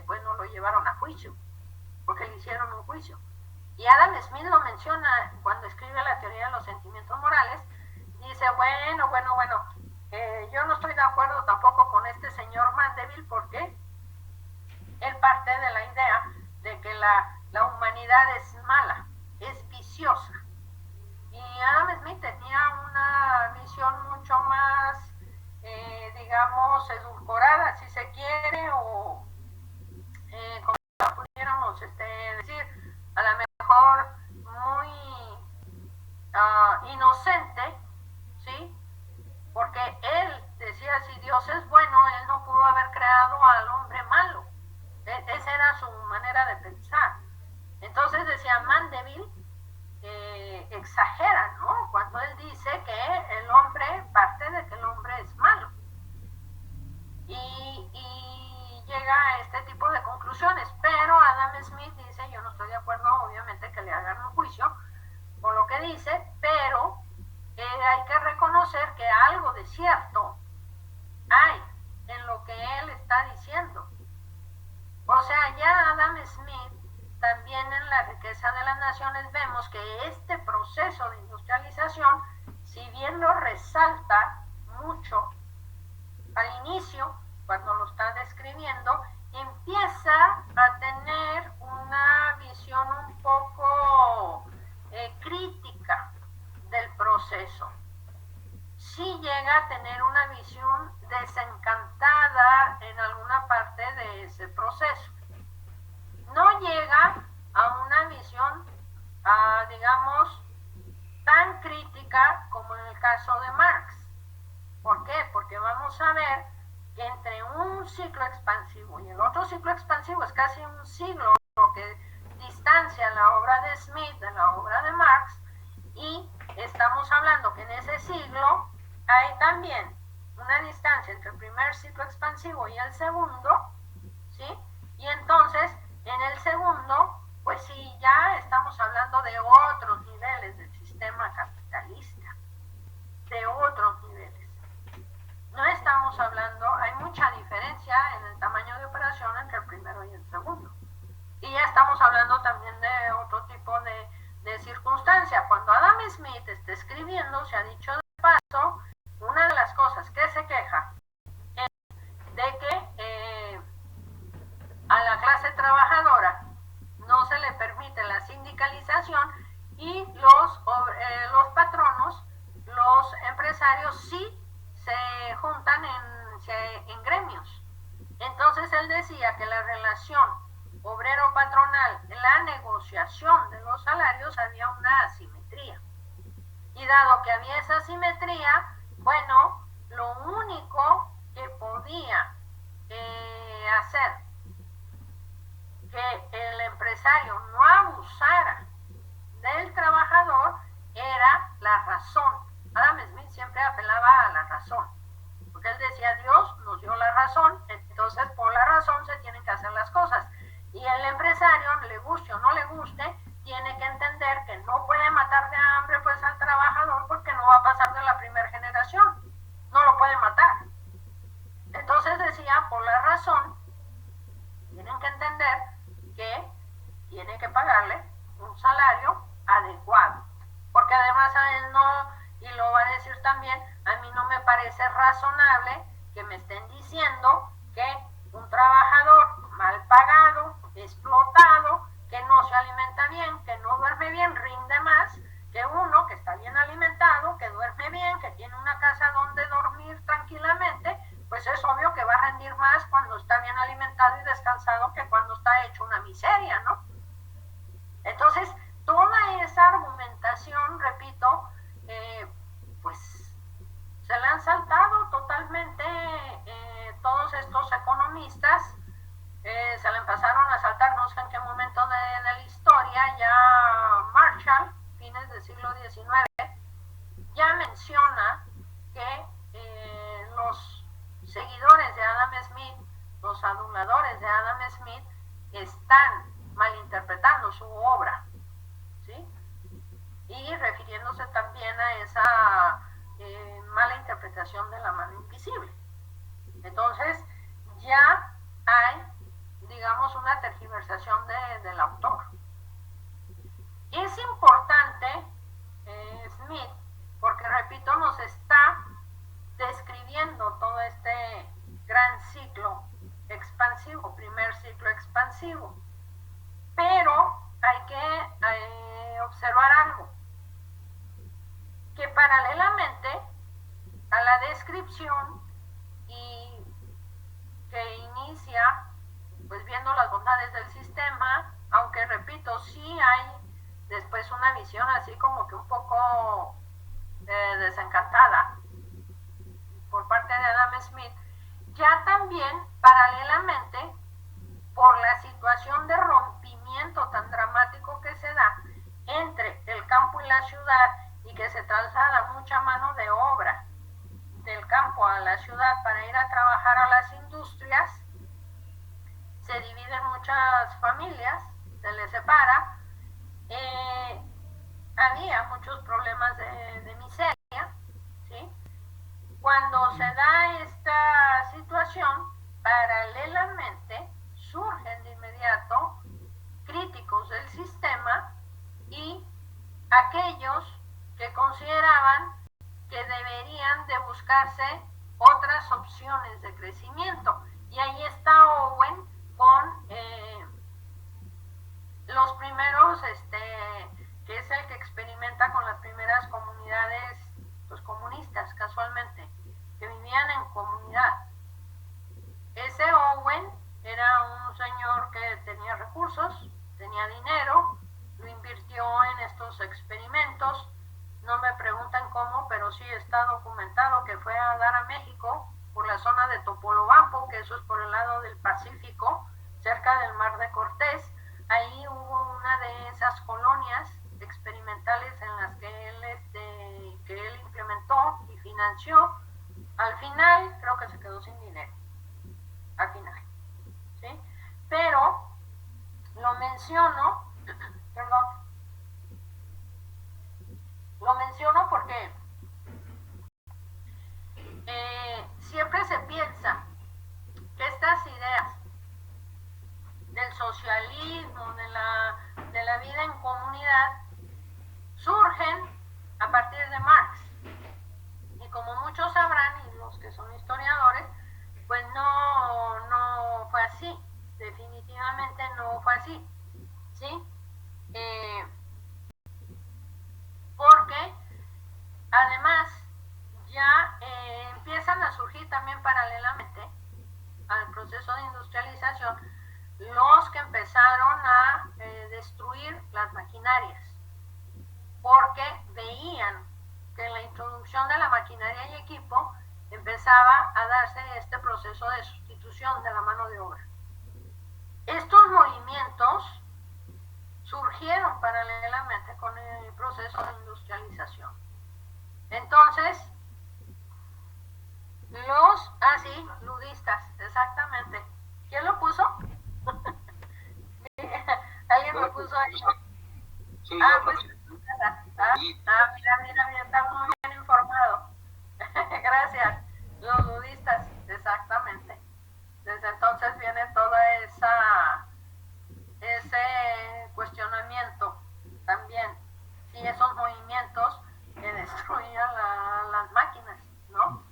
pues no lo llevaron a juicio, porque le hicieron un juicio. Y Adam Smith lo menciona cuando escribe la teoría de los sentimientos morales. Dice, bueno, yo no estoy de acuerdo tampoco con este señor Mandeville, porque él parte de la idea de que la humanidad es mala, es viciosa. Y Adam Smith tenía una visión mucho más, digamos, edulcorada, si se quiere, o como pudiéramos decir, a lo mejor muy inocente, ¿sí? Porque él decía, si Dios es bueno, él no pudo haber creado al hombre malo. Esa era su manera de pensar. Entonces decía, Mandeville exagera, ¿no? Cuando él dice que el hombre parte de que el hombre es malo. Y llega a este tipo de conclusiones. Pero Adam Smith dice, yo no estoy de acuerdo, obviamente, que le hagan un juicio por lo que dice, pero hay que reconocer que algo de cierto hay en lo que él está diciendo. O sea, ya Adam Smith, también en La riqueza de las naciones, vemos que este proceso de industrialización, si bien lo resalta mucho al inicio, cuando lo está describiendo, empieza a tener una visión un poco crítica del proceso. Sí llega a tener una visión desencantada en alguna parte de ese proceso. No llega a una visión, digamos, tan crítica como en el caso de Marx. ¿Por qué? Porque vamos a ver que entre un ciclo expansivo y el otro ciclo expansivo es casi un siglo, lo que distancia la obra de Smith de la obra de Marx, y estamos hablando que en ese siglo hay también una distancia entre el primer ciclo expansivo y el segundo, ¿sí? Y entonces, en el segundo, pues sí, ya estamos hablando de otros niveles del sistema capitalista, de otros niveles. No estamos hablando, hay mucha diferencia en el tamaño de operación entre el primero y el segundo. Y ya estamos hablando también de otro tipo de circunstancia. Cuando Adam Smith está escribiendo, se ha dicho de paso, una de las cosas que se queja es de que a la clase trabajadora no se le permite la sindicalización y los patronos, los empresarios sí se juntan en gremios. Entonces él decía que la relación obrero-patronal, en la negociación de los salarios, había una asimetría. Y dado que había esa asimetría, bueno, lo único que podía hacer que el empresario no abusara del trabajador era la razón. Adam Smith siempre ha parece razonable que me estén diciendo que un trabajador mal pagado, explotado, que no se alimenta bien, que no duerme bien, rinde más que uno que está bien alimentado, que duerme bien, que tiene una casa donde dormir tranquilamente, pues es obvio que va a rendir más cuando está bien alimentado y descansado que cuando está hecho una miseria, ¿no? Entonces, toda esa argumentación, repito, pues se le han saltado totalmente todos estos economistas, se le empezaron a saltar, no sé en qué momento de la historia, ya Marshall, fines del siglo XIX, ya menciona que los seguidores de Adam Smith, los aduladores de Adam Smith, están malinterpretando su obra, ¿sí? Y refiriéndose también a esa mala interpretación de la mano invisible. Entonces, ya hay, digamos, una tergiversación del autor. Es importante Smith, porque repito, nos está describiendo todo este gran ciclo expansivo, primer ciclo expansivo. Pero hay que observar algo, que paralelamente a la descripción y que inicia pues viendo las bondades del sistema, aunque repito, sí hay después una visión así como que un poco desencantada por parte de Adam Smith, ya también paralelamente por la situación de rompimiento tan dramático que se da entre el campo y la ciudad y que se traslada mucha mano de obra del campo a la ciudad para ir a trabajar a las industrias, se dividen muchas familias, se les separa, había muchos problemas de miseria, ¿sí? Cuando se da esta situación, paralelamente surgen de inmediato críticos del sistema y aquellos que consideraban que deberían de buscarse otras opciones de crecimiento. Y ahí está Owen con los primeros, que es el que experimenta con las primeras comunidades pues, comunistas, casualmente, que vivían en comunidad. Ese Owen era un señor que tenía recursos, tenía dinero, lo invirtió en estos experimentos. No me preguntan cómo, pero sí está documentado que fue a dar a México por la zona de Topolobampo, que eso es por el lado del Pacífico, cerca del Mar de Cortés. Ahí hubo una de esas colonias experimentales en las que él implementó y financió. Al final, creo que se quedó sin dinero. Al final, ¿sí? Pero lo menciono, perdón, lo menciono porque siempre se piensa que estas ideas del socialismo, de la vida en comunidad, surgen a partir de Marx. Y como muchos sabrán, y los que son historiadores, pues no fue así. Definitivamente no fue así. ¿Sí? Porque además ya empiezan a surgir también paralelamente al proceso de industrialización los que empezaron a destruir las maquinarias, porque veían que en la introducción de la maquinaria y equipo empezaba a darse este proceso de sustitución de la mano de obra. Estos movimientos surgieron paralelamente con el proceso de industrialización. Entonces, ludistas, exactamente. ¿Quién lo puso? Alguien lo puso ahí. Sí, pues, mira, está muy bien informado. Gracias. Los ludistas, exactamente. Desde entonces viene toda ese cuestionamiento también. Y esos movimientos que destruían las máquinas, ¿no?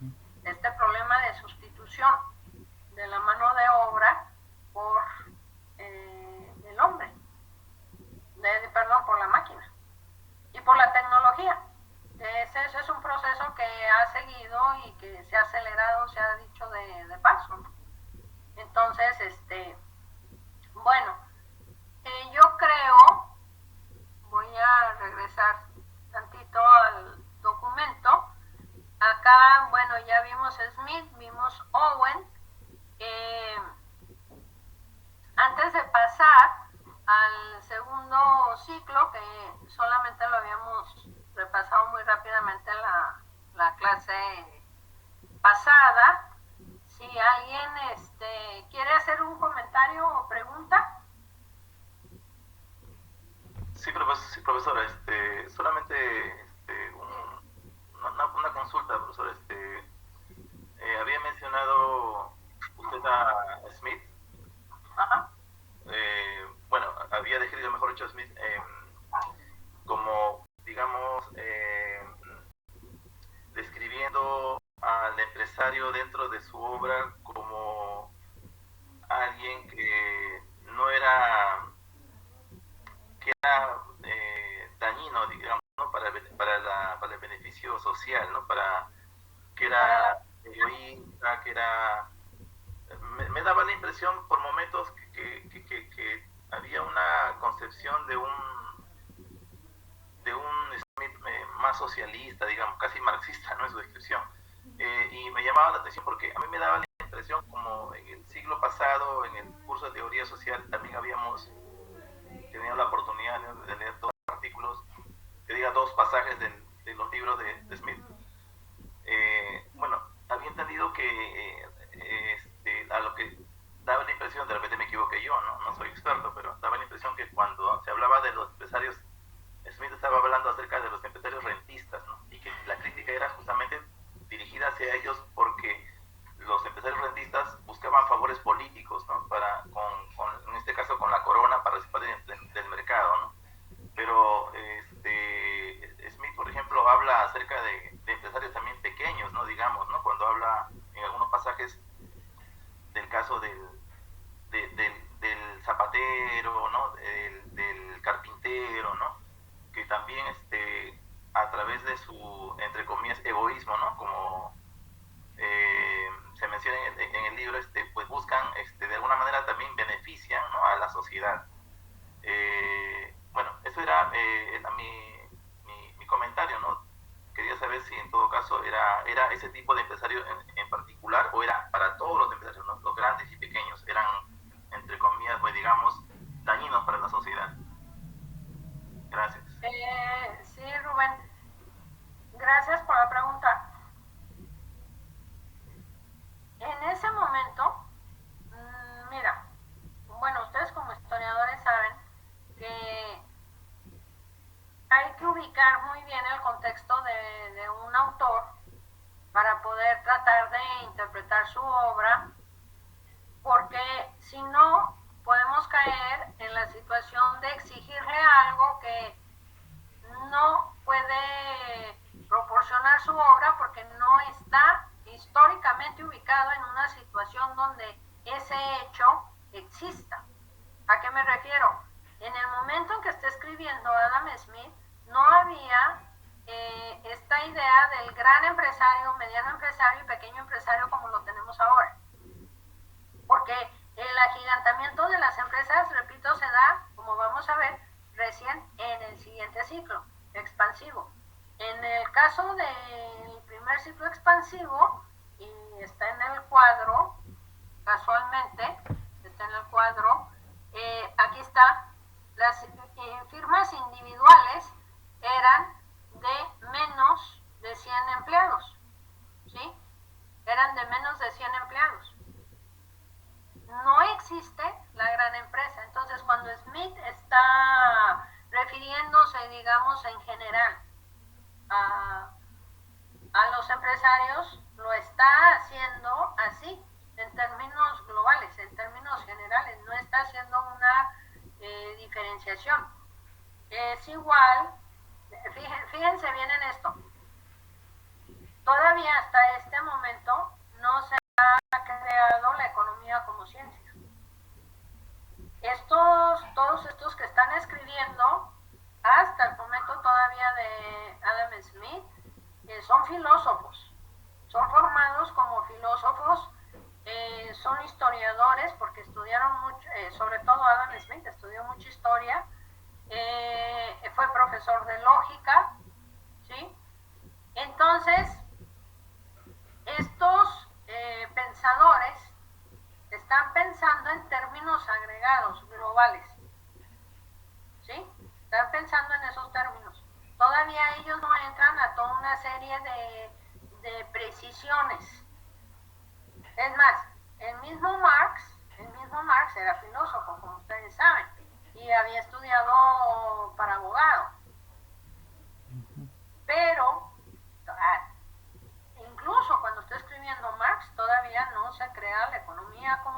solamente una consulta, profesor. Había mencionado usted a Smith. Ajá. Bueno, había descrito, mejor dicho, Smith como, digamos, describiendo al empresario dentro de su obra como alguien que no era, que era dañino, digamos, ¿no? para el beneficio social, ¿no? Que era egoísta, que era... Me daba la impresión por momentos que había una concepción de un Smith más socialista, digamos, casi marxista, ¿no? En su descripción. Y me llamaba la atención porque a mí me daba la impresión, como en el siglo pasado, en el curso de teoría social, también habíamos tenido la oportunidad de leer dos artículos, que diga dos pasajes de los libros de Smith. Bueno, había entendido que a lo que daba la impresión, de repente me equivoqué yo, no soy experto, pero daba la impresión que cuando se hablaba de los empresarios, Smith estaba hablando acerca de los empresarios rentistas, ¿no? Y que la crítica era justamente dirigida hacia ellos porque los empresarios rentistas buscaban favores políticos, ¿no? En este caso con la corona, para participar del mercado, ¿no? Pero Smith, por ejemplo, habla acerca de empresarios también pequeños, ¿no? Digamos, ¿no? Cuando habla en algunos pasajes del caso del zapatero, ¿no? Del carpintero, ¿no? Que también a través de su, entre comillas, egoísmo, ¿no? Como se menciona en el libro, pues buscan, de alguna manera también benefician, ¿no? A la sociedad. Bueno, eso era mi comentario, ¿no? Quería saber si en todo caso era ese tipo de empresario en particular, o era para todos los empresarios, ¿no? Los grandes y pequeños, eran, entre comillas, pues digamos, dañinos para la sociedad. Gracias. Sí, Rubén, gracias por la pregunta. En ese momento, mira, bueno, ustedes como historiadores saben que hay que ubicar muy bien el contexto de un autor para poder tratar de interpretar su obra, porque si no, podemos caer en la situación de exigirle algo que no puede proporcionar su obra porque no está históricamente ubicado en una situación donde ese hecho exista. ¿A qué me refiero? En el momento en que está escribiendo Adam Smith, no había esta idea del gran empresario, mediano empresario y pequeño empresario como lo tenemos ahora. Porque el agigantamiento de las empresas, repito, se da, como vamos a ver, recién en el siguiente ciclo expansivo. En el caso del primer ciclo expansivo, y está en el cuadro, casualmente, está en el cuadro, aquí está, las firmas individuales eran de menos de 100 empleados, ¿sí? Eran de menos de 100 empleados. No existe la gran empresa. Entonces, cuando Smith está refiriéndose, digamos, en general a los empresarios, lo está haciendo así, en términos globales, en términos generales, no está haciendo una diferenciación. Es igual, fíjense bien en esto, todavía hasta este momento no se ha creado la economía como ciencia. Todos estos que están escribiendo, hasta el momento todavía de Adam Smith, son filósofos, son formados como filósofos, son historiadores porque estudiaron mucho, sobre todo Adam Smith estudió mucha historia, fue profesor de lógica, ¿sí? Entonces, estos pensadores están pensando en términos agregados, globales, ¿sí? Están pensando en esos términos. Todavía ellos no entran a toda una serie de precisiones. Es más, el mismo Marx era filósofo, como ustedes saben, y había estudiado para abogado.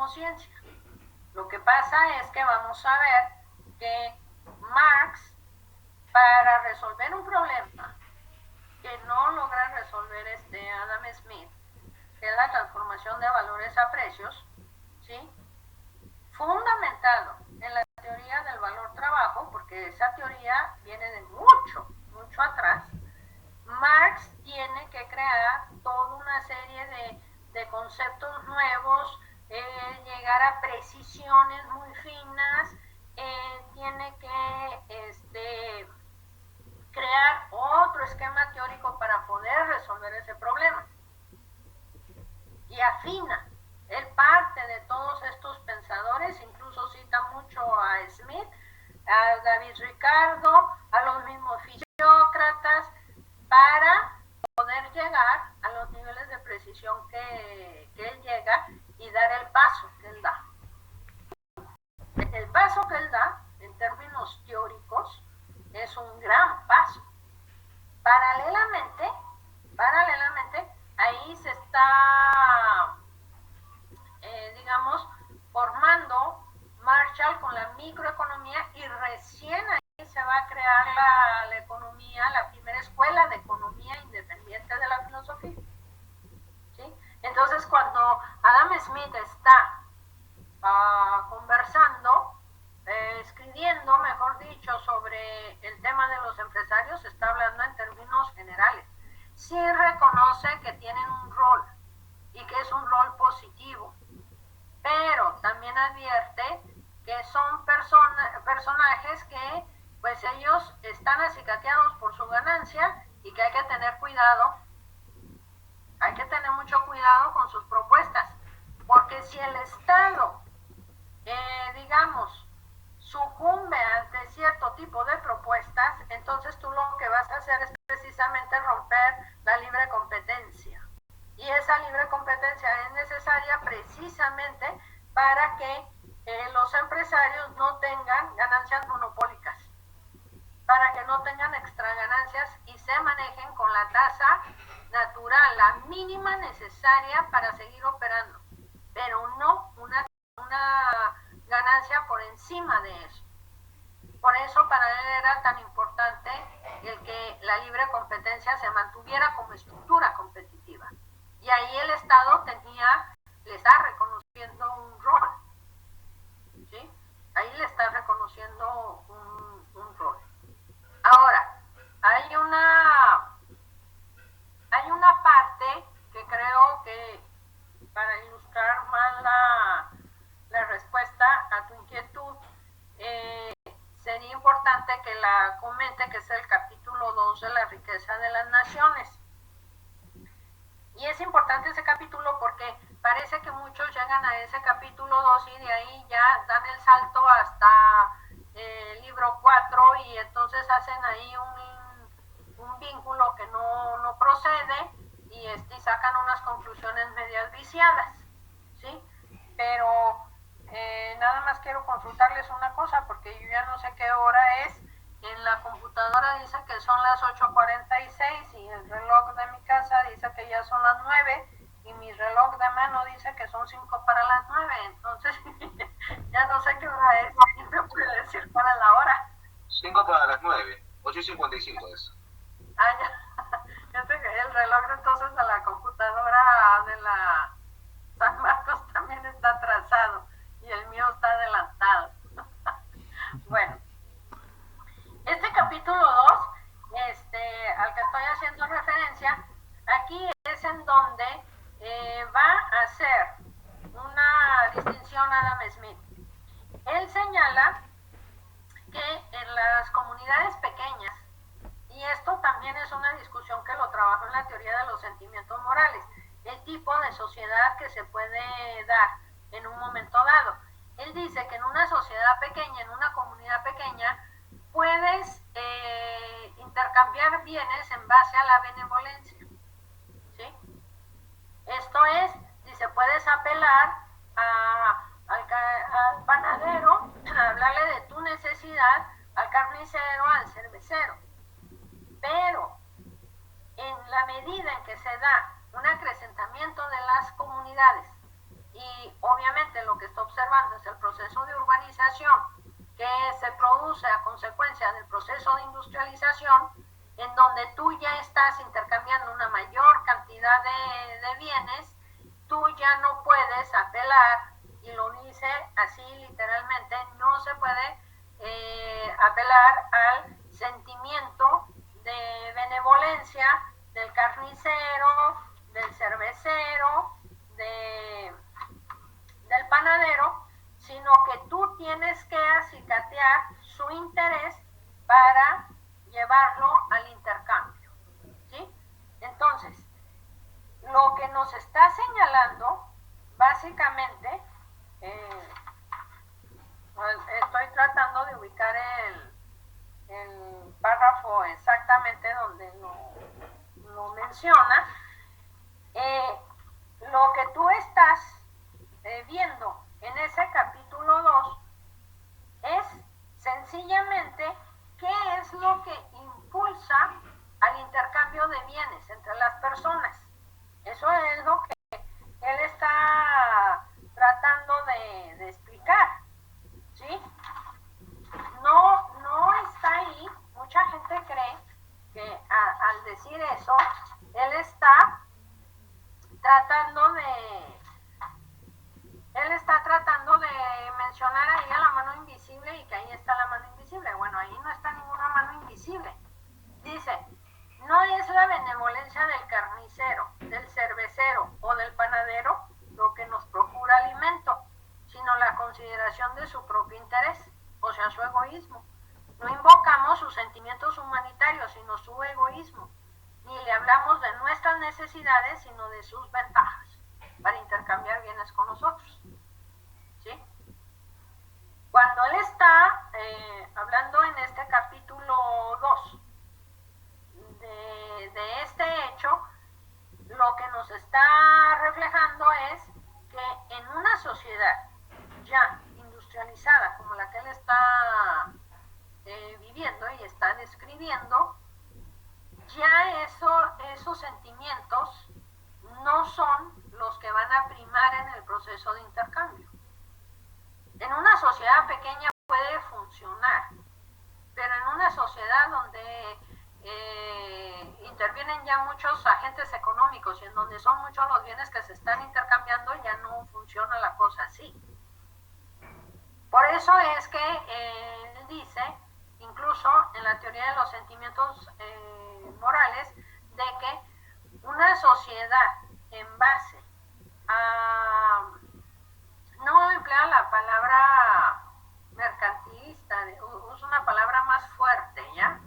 como ciencia. Lo que pasa es que vamos a ver que Marx, para resolver un problema que no logra resolver Adam Smith, que es la transformación de valores a precios, ¿sí?, fundamentado en la teoría del valor-trabajo, porque esa teoría viene de mucho, mucho atrás, Marx tiene que crear toda una serie de conceptos nuevos, llegar a precisiones muy finas, tiene que crear otro esquema teórico para poder resolver ese problema. Y afina, él parte de todos estos pensadores, incluso cita mucho a Smith, a David Ricardo, a los mismos fisiócratas, para poder llegar a los niveles de precisión que él llega y dar el paso que él da. El paso que él da, en términos teóricos, es un gran paso. Paralelamente, ahí se está, digamos, formando Marshall con la microeconomía, y recién ahí se va a crear la economía, la primera escuela de economía independiente de la filosofía, ¿sí? Entonces, cuando Adam Smith está conversando, escribiendo, mejor dicho, sobre el tema de los empresarios, está hablando en términos generales. Sí reconoce que tienen un rol y que es un rol positivo, pero también advierte que son personajes que, pues, ellos están acicateados por su ganancia y que hay que tener cuidado, hay que tener mucho cuidado con sus propuestas, porque si el Estado, digamos, sucumbe ante cierto tipo de propuestas, entonces tú lo que vas a hacer es precisamente romper la libre competencia. Y esa libre competencia es necesaria precisamente para que los empresarios no tengan ganancias monopólicas, para que no tengan extra ganancias y se manejen con la tasa natural, la mínima necesaria para seguir operando, pero no una ganancia por encima de eso. Por eso para él era tan importante el que la libre competencia se mantuviera como estructura competitiva. Y ahí el Estado le está reconociendo un rol, ¿sí? Ahí le está reconociendo un rol. Ahora, hay una parte que creo que, para ilustrar más la respuesta a tu inquietud, sería importante que la comente, que es el capítulo 2 de la riqueza de las naciones. Y es importante ese capítulo porque parece que muchos llegan a ese capítulo 2 y de ahí ya dan el salto hasta el libro 4 y entonces hacen ahí un vínculo que no procede y sacan unas conclusiones medias viciadas, ¿sí? Pero nada más quiero consultarles una cosa, porque yo ya no sé qué hora es. En la computadora dice que son las 8:46 y el reloj de mi casa dice que ya son las 9 y mi reloj de mano dice que son 5 para las 9. Entonces ya no sé qué hora es. ¿Quién me puede decir cuál es la hora? 5 para las 9, 8:55 es. Ah, ya. El reloj entonces de la computadora de la San Marcos también está atrasado y el mío está adelantado. Bueno, este capítulo 2, al que estoy haciendo referencia, aquí es en donde va a hacer una distinción Adam Smith. Él señala que en las comunidades pequeñas, y esto también es una discusión que lo trabajo en la teoría de los sentimientos morales, el tipo de sociedad que se puede dar en un momento dado. Él dice que en una sociedad pequeña, en una comunidad pequeña, puedes intercambiar bienes en base a la benevolencia, ¿sí? Esto es, dice, puedes apelar al panadero, hablarle de tu necesidad, al carnicero, al cervecero, pero en la medida en que se da un acrecentamiento de las comunidades y obviamente lo que está observando es el proceso de urbanización que se produce a consecuencia del proceso de industrialización, en donde tú ya estás intercambiando una mayor cantidad de bienes, tú ya no puedes apelar, y lo dice así literalmente, no se puede apelar al sentimiento de benevolencia del carnicero, del cervecero, del panadero, sino que tú tienes que acicatear su interés para llevarlo al intercambio, ¿sí? Entonces, lo que nos está señalando, básicamente, estoy tratando de ubicar el párrafo exactamente donde lo menciona, lo que tú estás viendo en ese capítulo 2 es sencillamente qué es lo que impulsa al intercambio de bienes entre las personas. Eso es lo que él está tratando de explicar, ¿sí? No está ahí. Mucha gente cree que al decir eso, él está tratando de mencionar ahí a la mano invisible y que ahí está la mano invisible. Bueno, ahí no está ninguna mano invisible. Dice, no es la benevolencia del carnicero, del cervecero o del panadero lo que nos procura alimento, sino la consideración de su propio interés, o sea, su egoísmo. No invocamos sus sentimientos humanitarios, sino su egoísmo. Ni le hablamos de nuestras necesidades, sino de sus ventajas, para intercambiar bienes con nosotros. ¿Sí? Cuando él está hablando en este capítulo 2 de este hecho, lo que nos está reflejando es que en una sociedad ya industrializada como la que él está viviendo y está describiendo, ya esos sentimientos no son los que van a primar en el proceso de intercambio. En una sociedad pequeña puede funcionar, pero en una sociedad donde intervienen ya muchos agentes económicos y en donde son muchos los bienes que se están intercambiando, ya no funciona la cosa así. Por eso es que él dice, incluso en la teoría de los sentimientos morales, de que una sociedad en base a, no emplea la palabra mercantilista, usa una palabra más fuerte, ¿ya?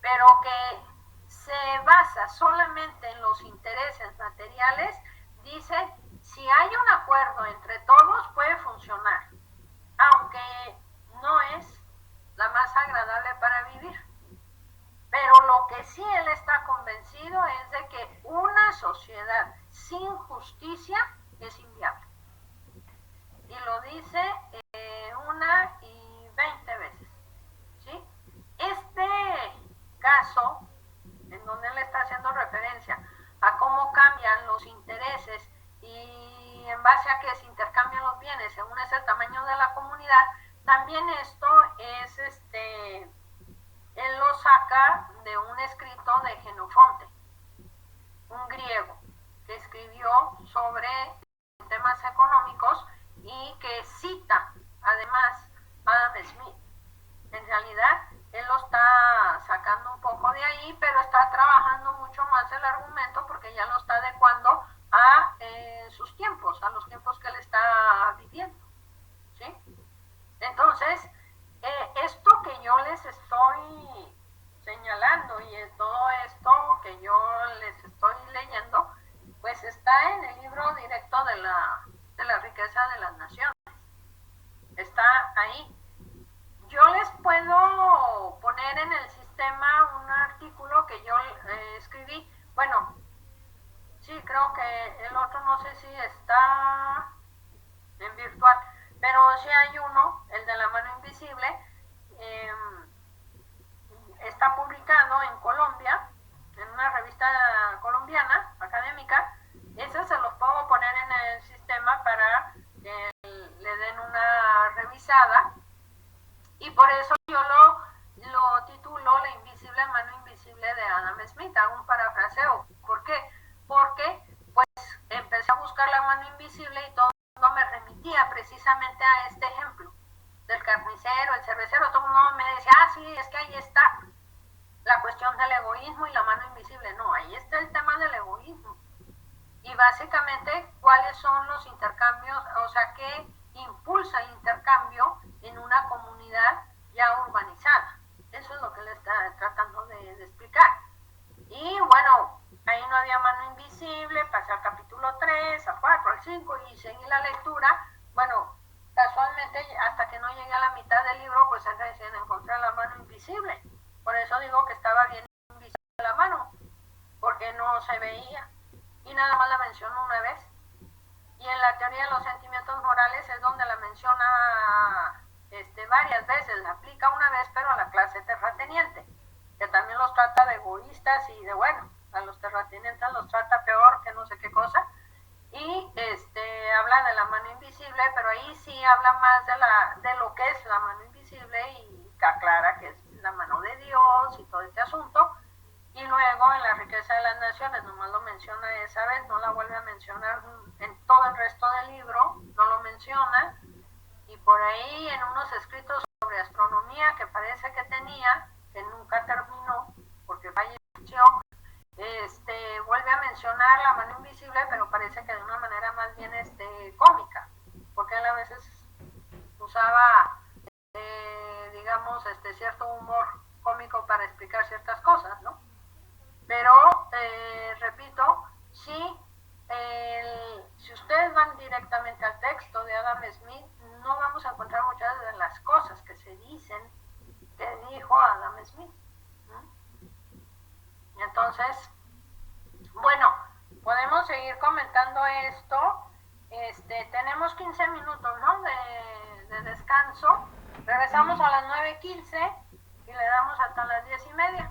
Pero que se basa solamente en los intereses materiales, dice, si hay un acuerdo entre todos puede funcionar, aunque no es la más agradable para vivir. Pero lo que sí él está convencido es de que una sociedad sin justicia es inviable. Y lo dice una y 20 veces, ¿sí? Este caso, en donde él está haciendo referencia a cómo cambian los intereses y en base a que se intercambian los bienes según es el tamaño de la comunidad, también esto es él lo saca de un escrito de Genofonte, un griego que escribió sobre temas económicos y que cita además a Adam Smith. En realidad él lo está sacando un poco de ahí, pero está trabajando mucho más el argumento porque ya lo está adecuando a sus tiempos, a los tiempos que él está viviendo, ¿sí? Entonces, esto que yo les estoy señalando y todo esto que yo les estoy leyendo, pues está en el libro directo de la riqueza de las naciones. Está ahí. Yo les puedo poner en el sistema un artículo que yo escribí. Bueno, sí, creo que el otro no sé si está en virtual, pero sí hay uno, el de la mano invisible, está publicado en Colombia, en una revista colombiana, académica. Ese se los puedo poner en el precisamente a este ejemplo del carnicero, el cervecero. Todo el mundo me decía, sí, es que ahí está la cuestión del egoísmo y la mano invisible. No, ahí está el tema del egoísmo. Y básicamente, ¿cuáles son los intercambios? O sea, ¿qué impulsa el intercambio en una comunidad ya urbanizada? Eso es lo que le está tratando de explicar. Y bueno, ahí no había mano invisible, pasé al capítulo 3, al 4, al 5 y seguí la lectura. Bueno, casualmente, hasta que no llegué a la mitad del libro, pues recién encontré la mano invisible. Por eso digo que estaba bien invisible la mano, porque no se veía. Y nada más la menciono una vez. Y en la teoría de los sentimientos morales es donde la menciona varias veces, la aplica una vez, pero a la clase terrateniente, que también los trata de egoístas y de, bueno, a los terratenientes los trata peor que no sé qué cosa. Y habla de la mano invisible, pero ahí sí habla más de lo que es la mano invisible y que aclara que es la mano de Dios y todo este asunto. Y luego en la riqueza de las naciones, nomás lo menciona esa vez, no la vuelve a mencionar en todo el resto del libro, no lo menciona. Y por ahí en unos escritos sobre astronomía que parece que tenía, que nunca terminó, porque falleció, vuelve a mencionar la mano invisible, pero parece que de una manera más bien cómica, porque él a veces usaba, digamos, cierto humor cómico para explicar ciertas cosas, ¿no? Pero, repito, si ustedes van directamente al texto de Adam Smith, no vamos a encontrar muchas de las cosas que se dicen que dijo Adam Smith. Entonces, bueno, podemos seguir comentando esto. Tenemos 15 minutos, ¿no? de descanso. Regresamos a las 9:15 y le damos hasta las 10:30.